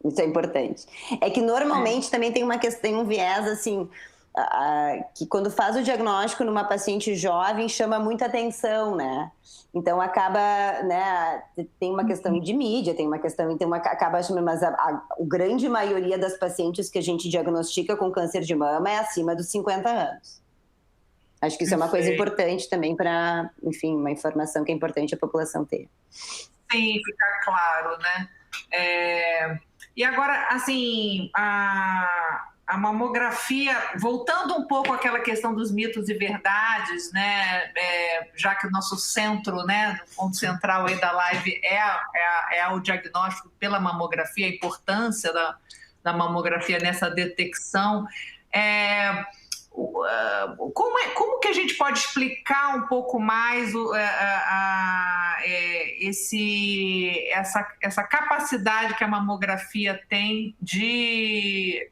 Isso é importante. É que normalmente também tem um viés, assim, que quando faz o diagnóstico numa paciente jovem, chama muita atenção, né? Então acaba, né, tem uma questão de mídia, acaba chamando, mas a grande maioria das pacientes que a gente diagnostica com câncer de mama é acima dos 50 anos. Acho que isso é uma coisa importante também para, enfim, uma informação que é importante a população ter. Sim, ficar claro, né? E agora, assim, a mamografia, voltando um pouco àquela questão dos mitos e verdades, né? Já que o nosso centro, né, o ponto central aí da live é o diagnóstico pela mamografia, a importância da mamografia nessa detecção. Como que a gente pode explicar um pouco mais essa capacidade que a mamografia tem de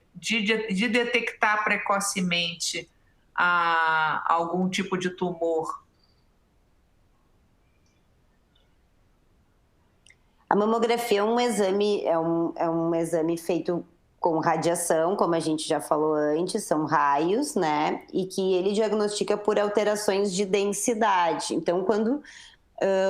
detectar precocemente algum tipo de tumor? A mamografia é um exame feito com radiação, como a gente já falou antes, são raios, né? E que ele diagnostica por alterações de densidade. Então, quando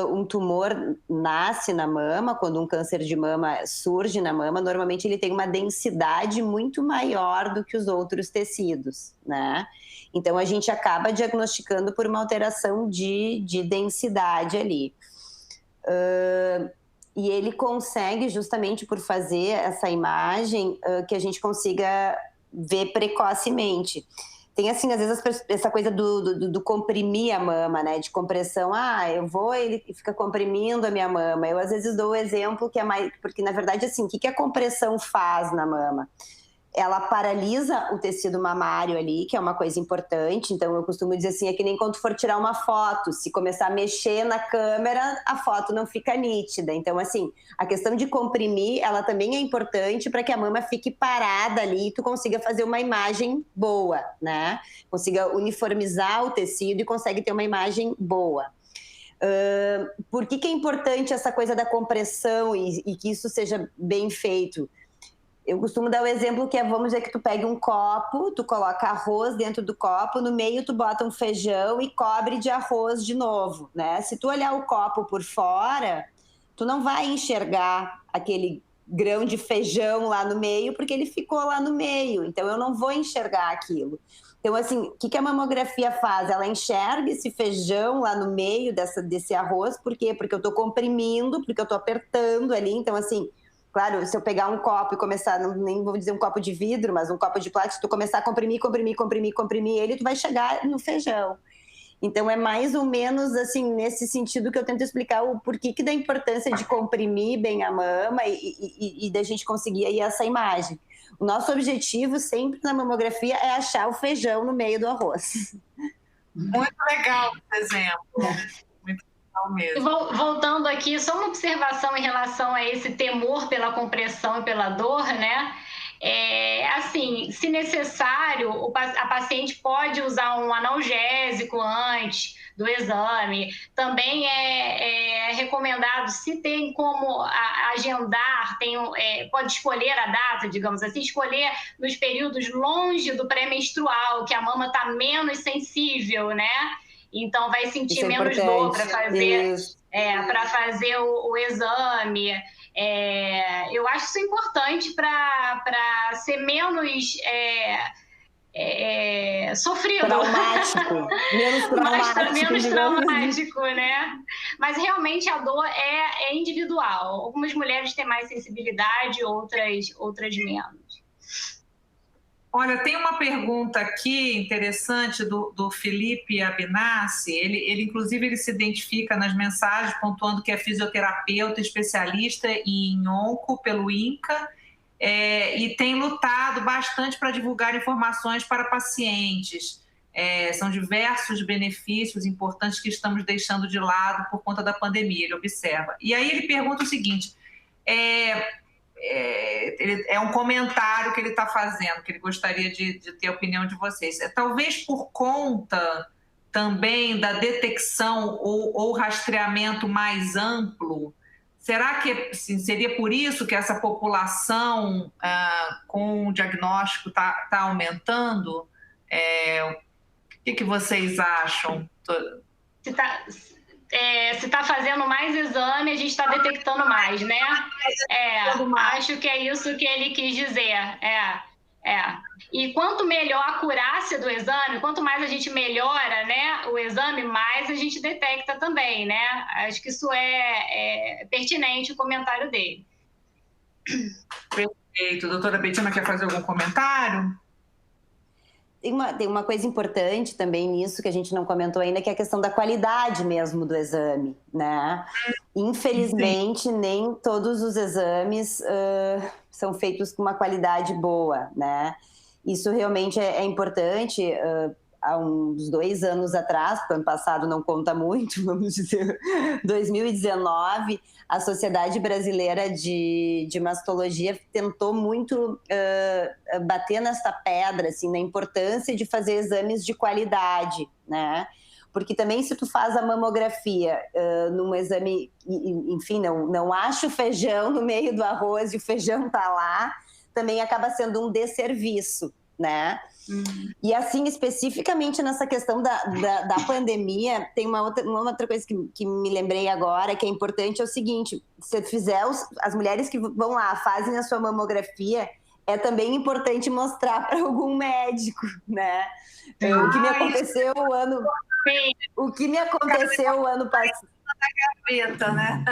um tumor nasce na mama, quando um câncer de mama surge na mama, normalmente ele tem uma densidade muito maior do que os outros tecidos, né? Então, a gente acaba diagnosticando por uma alteração de densidade ali. E ele consegue, justamente por fazer essa imagem, que a gente consiga ver precocemente. Tem, assim, às vezes, essa coisa do comprimir a mama, né? De compressão. Ele fica comprimindo a minha mama. Eu, às vezes, dou o exemplo que é mais... Porque, na verdade, assim, o que a compressão faz na mama? Ela paralisa o tecido mamário ali, que é uma coisa importante. Então, eu costumo dizer assim, é que nem quando for tirar uma foto. Se começar a mexer na câmera, a foto não fica nítida. Então, assim, a questão de comprimir, ela também é importante para que a mama fique parada ali e tu consiga fazer uma imagem boa, né? Consiga uniformizar o tecido e consegue ter uma imagem boa. Por que é importante essa coisa da compressão e que isso seja bem feito? Eu costumo dar o exemplo que vamos dizer que tu pega um copo, tu coloca arroz dentro do copo, no meio tu bota um feijão e cobre de arroz de novo, né? Se tu olhar o copo por fora, tu não vai enxergar aquele grão de feijão lá no meio, porque ele ficou lá no meio, então eu não vou enxergar aquilo. Então, assim, o que a mamografia faz? Ela enxerga esse feijão lá no meio desse arroz, por quê? Porque eu tô comprimindo, porque eu tô apertando ali, então, assim... Claro, se eu pegar um copo e começar, nem vou dizer um copo de vidro, mas um copo de plástico, tu começar a comprimir ele, tu vai chegar no feijão. Então, é mais ou menos assim, nesse sentido que eu tento explicar o porquê da importância de comprimir bem a mama e da gente conseguir aí essa imagem. O nosso objetivo sempre na mamografia é achar o feijão no meio do arroz. Muito legal esse exemplo. Muito legal mesmo. Voltando aqui, só uma observação em relação a esse temor pela compressão e pela dor, né? Assim, se necessário, a paciente pode usar um analgésico antes do exame. Também é recomendado, se tem como agendar, pode escolher a data, digamos assim, escolher nos períodos longe do pré-menstrual, que a mama está menos sensível, né? Então vai sentir menos dor para fazer o exame. Eu acho isso importante para ser menos sofrido. Traumático. Menos traumático, né? Mas realmente a dor é individual. Algumas mulheres têm mais sensibilidade, outras menos. Olha, tem uma pergunta aqui interessante do Felipe Abinassi. Ele, inclusive, ele se identifica nas mensagens pontuando que é fisioterapeuta, especialista em onco pelo INCA, e tem lutado bastante para divulgar informações para pacientes. São diversos benefícios importantes que estamos deixando de lado por conta da pandemia, ele observa. E aí ele pergunta o seguinte... é um comentário que ele está fazendo, que ele gostaria de ter a opinião de vocês. Talvez por conta também da detecção ou rastreamento mais amplo, será que assim, seria por isso que essa população com o diagnóstico está aumentando? O que vocês acham? Se está fazendo mais exame, a gente está detectando mais, né? Acho que é isso que ele quis dizer. E quanto melhor a acurácia do exame, quanto mais a gente melhora, né, o exame, mais a gente detecta também, né? Acho que isso é pertinente o comentário dele. Perfeito. Doutora Betina, quer fazer algum comentário? Tem uma coisa importante também nisso que a gente não comentou ainda, que é a questão da qualidade mesmo do exame, né? Infelizmente, sim, nem todos os exames são feitos com uma qualidade boa, né? Isso realmente é importante. Há uns 2 anos atrás, porque o ano passado não conta muito, vamos dizer, 2019, a Sociedade Brasileira de Mastologia tentou muito bater nessa pedra, assim, na importância de fazer exames de qualidade, né? Porque também se tu faz a mamografia num exame, enfim, não acha o feijão no meio do arroz e o feijão tá lá, também acaba sendo um desserviço, né? E assim, especificamente nessa questão da pandemia, tem uma outra coisa que me lembrei agora, que é importante, é o seguinte: se fizer as mulheres que vão lá, fazem a sua mamografia, é também importante mostrar para algum médico, né? O que me aconteceu o ano passado. Gaveta, né?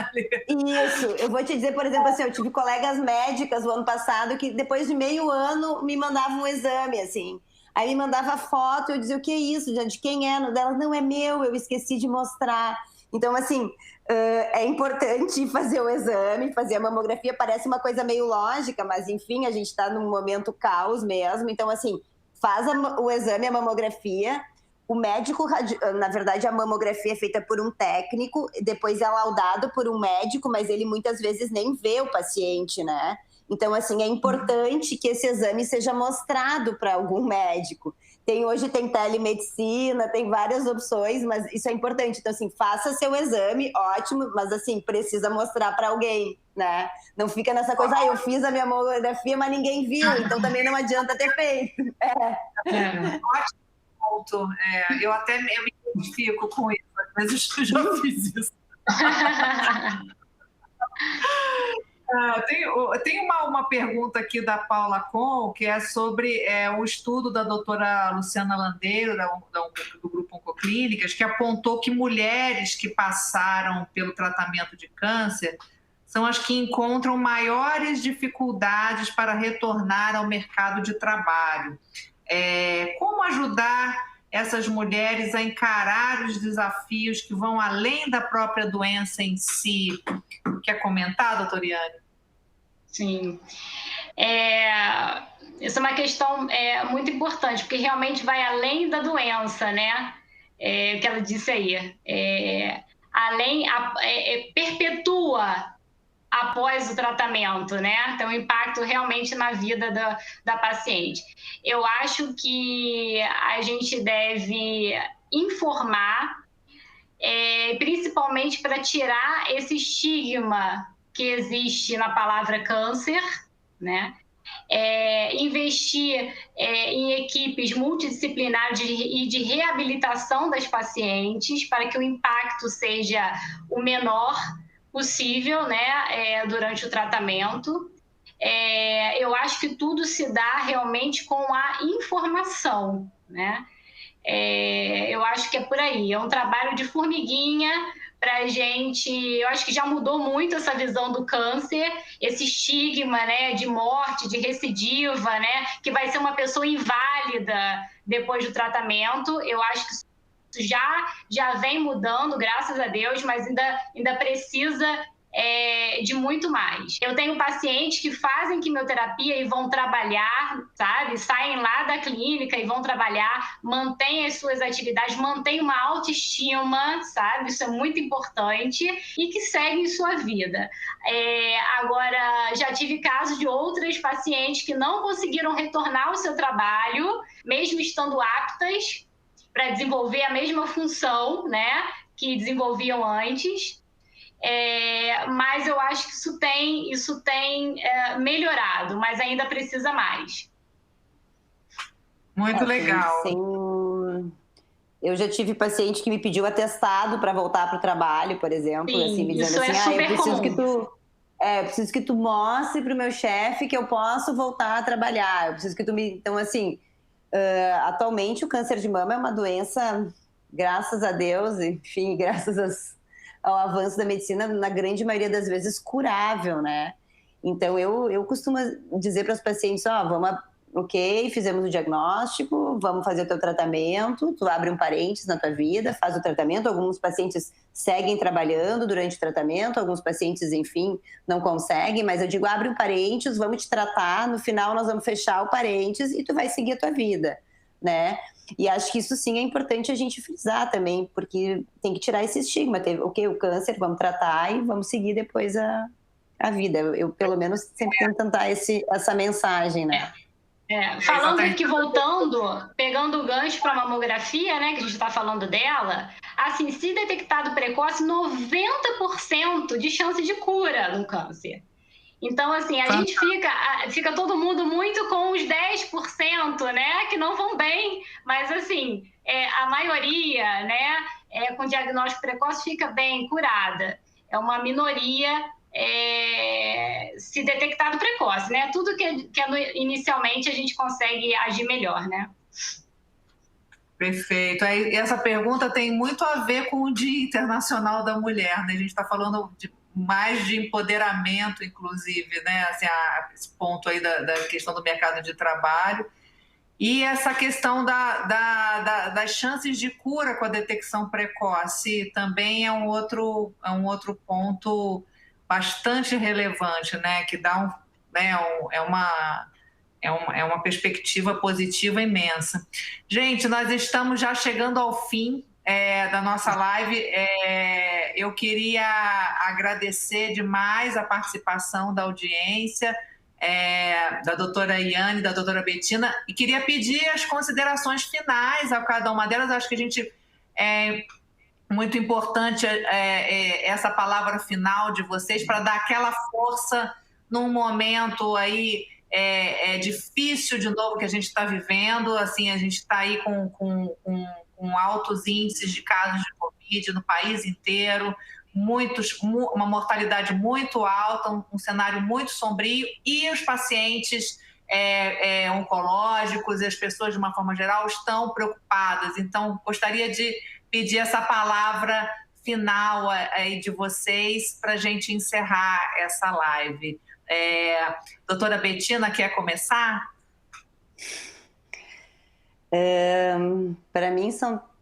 Isso, eu vou te dizer, por exemplo, assim, eu tive colegas médicas o ano passado que depois de meio ano me mandavam um exame, assim, aí me mandava foto, eu dizia, o que é isso, de quem é? Delas, não, é meu, eu esqueci de mostrar. Então, assim, é importante fazer o exame, fazer a mamografia, parece uma coisa meio lógica, mas enfim, a gente está num momento caos mesmo, então assim, faz o exame, a mamografia. O médico, na verdade, a mamografia é feita por um técnico, depois é laudado por um médico, mas ele muitas vezes nem vê o paciente, né? Então, assim, é importante que esse exame seja mostrado para algum médico. Hoje tem telemedicina, tem várias opções, mas isso é importante. Então, assim, faça seu exame, ótimo, mas, assim, precisa mostrar para alguém, né? Não fica nessa coisa, eu fiz a minha mamografia, mas ninguém viu, então também não adianta ter feito. Ótimo. Eu até me identifico com isso, às vezes eu já fiz isso. Tem uma pergunta aqui da Paula Com, que é sobre o estudo da doutora Luciana Landeiro, do Grupo Oncoclínicas, que apontou que mulheres que passaram pelo tratamento de câncer são as que encontram maiores dificuldades para retornar ao mercado de trabalho. Como ajudar essas mulheres a encarar os desafios que vão além da própria doença em si? Quer comentar, doutora Iane? Sim. Essa é uma questão muito importante, porque realmente vai além da doença, né? O que ela disse aí. Perpetua após o tratamento, né? Então, o impacto realmente na vida da paciente. Eu acho que a gente deve informar, principalmente para tirar esse estigma que existe na palavra câncer, né? Investir em equipes multidisciplinares e de reabilitação das pacientes para que o impacto seja o menor possível, né, durante o tratamento. Eu acho que tudo se dá realmente com a informação, né? Eu acho que é por aí, é um trabalho de formiguinha para a gente. Eu acho que já mudou muito essa visão do câncer, esse estigma, né, de morte, de recidiva, né, que vai ser uma pessoa inválida depois do tratamento. Eu acho que isso já vem mudando, graças a Deus, mas ainda precisa de muito mais. Eu tenho pacientes que fazem quimioterapia e vão trabalhar, sabe? Saem lá da clínica e vão trabalhar, mantêm as suas atividades, mantêm uma autoestima, sabe? Isso é muito importante, e que seguem sua vida. Agora, já tive casos de outras pacientes que não conseguiram retornar ao seu trabalho, mesmo estando aptas para desenvolver a mesma função, né, que desenvolviam antes. Mas eu acho que isso tem melhorado, mas ainda precisa mais. Muito legal. Sim. Eu já tive paciente que me pediu atestado para voltar para o trabalho, por exemplo, Sim, assim, me dizendo isso assim, super eu preciso comum. preciso que tu mostre para o meu chefe que eu posso voltar a trabalhar. Eu preciso que tu me... Então, assim, atualmente o câncer de mama é uma doença, graças a Deus, enfim, ao avanço da medicina, na grande maioria das vezes curável, né? Então, eu costumo dizer para os pacientes, ok, fizemos o diagnóstico, vamos fazer o teu tratamento, tu abre um parênteses na tua vida, faz o tratamento. Alguns pacientes seguem trabalhando durante o tratamento, alguns pacientes, enfim, não conseguem, mas eu digo, abre um parênteses, vamos te tratar, no final nós vamos fechar o parênteses e tu vai seguir a tua vida, né? E acho que isso sim é importante a gente frisar também, porque tem que tirar esse estigma, o câncer, vamos tratar e vamos seguir depois a vida. Eu pelo menos sempre tento tentar essa mensagem, né? Falando aqui, pegando o gancho para a mamografia, né, que a gente está falando dela, assim, se detectado precoce, 90% de chance de cura no câncer. Então, assim, a gente fica todo mundo muito com os 10%, né, que não vão bem, mas, assim, a maioria, né, com diagnóstico precoce fica bem curada. É uma minoria se detectado precoce, né? Tudo que inicialmente a gente consegue agir melhor, né? Perfeito. Essa pergunta tem muito a ver com o Dia Internacional da Mulher, né? A gente está falando mais de empoderamento, inclusive, né? Assim, esse ponto aí da questão do mercado de trabalho e essa questão das chances de cura com a detecção precoce também é um outro ponto bastante relevante, né? Que dá é uma perspectiva positiva imensa. Gente, nós estamos já chegando ao fim da nossa live. Eu queria agradecer demais a participação da audiência, da doutora Iane, da doutora Bettina, e queria pedir as considerações finais a cada uma delas. Acho que a gente... muito importante essa palavra final de vocês para dar aquela força num momento aí difícil de novo que a gente está vivendo. Assim, a gente está aí com altos índices de casos de Covid no país inteiro, uma mortalidade muito alta, um cenário muito sombrio, e os pacientes oncológicos e as pessoas de uma forma geral estão preocupadas. Então, gostaria de pedir essa palavra final aí de vocês para a gente encerrar essa live. Doutora Bettina, quer começar? Para mim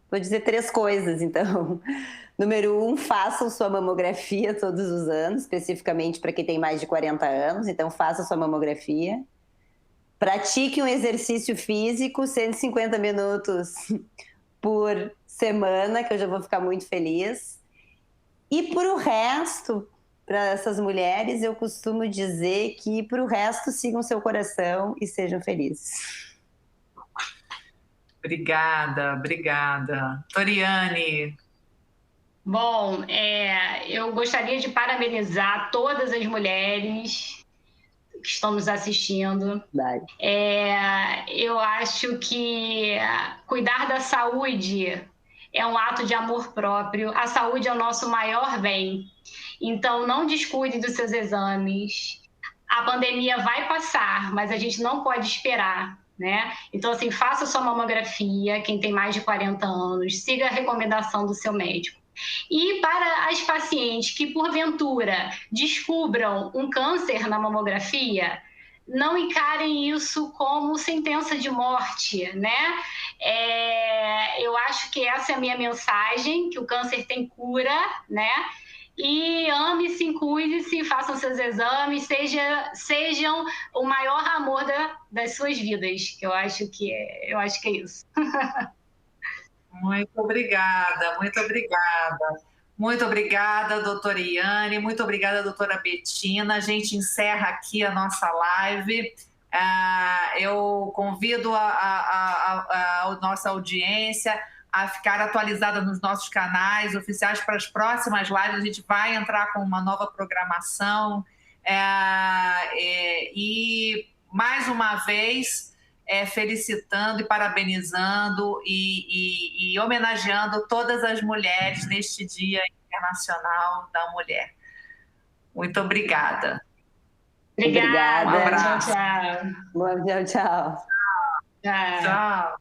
vou dizer 3 coisas, então. Número 1, façam sua mamografia todos os anos, especificamente para quem tem mais de 40 anos, então faça sua mamografia. Pratique um exercício físico, 150 minutos por semana, que eu já vou ficar muito feliz. E para o resto, para essas mulheres, eu costumo dizer que para o resto sigam seu coração e sejam felizes. Obrigada, obrigada. Toriane. Bom, eu gostaria de parabenizar todas as mulheres que estão nos assistindo. Eu acho que cuidar da saúde é um ato de amor próprio. A saúde é o nosso maior bem. Então, não descuide dos seus exames. A pandemia vai passar, mas a gente não pode esperar, né? Então, assim, faça sua mamografia, quem tem mais de 40 anos, siga a recomendação do seu médico. E para as pacientes que, porventura, descubram um câncer na mamografia, não encarem isso como sentença de morte, né? Eu acho que essa é a minha mensagem, que o câncer tem cura, né? E ame-se, cuide-se, façam seus exames, sejam o maior amor das suas vidas, que eu acho que é isso. Muito obrigada, muito obrigada. Muito obrigada, doutora Iane, muito obrigada, doutora Betina. A gente encerra aqui a nossa live. Eu convido a nossa audiência a ficar atualizada nos nossos canais oficiais para as próximas lives. A gente vai entrar com uma nova programação. E, mais uma vez, felicitando e parabenizando e homenageando todas as mulheres neste Dia Internacional da Mulher. Muito obrigada. Obrigada. Um abraço. Tchau, tchau. Tchau, tchau. Tchau. Tchau.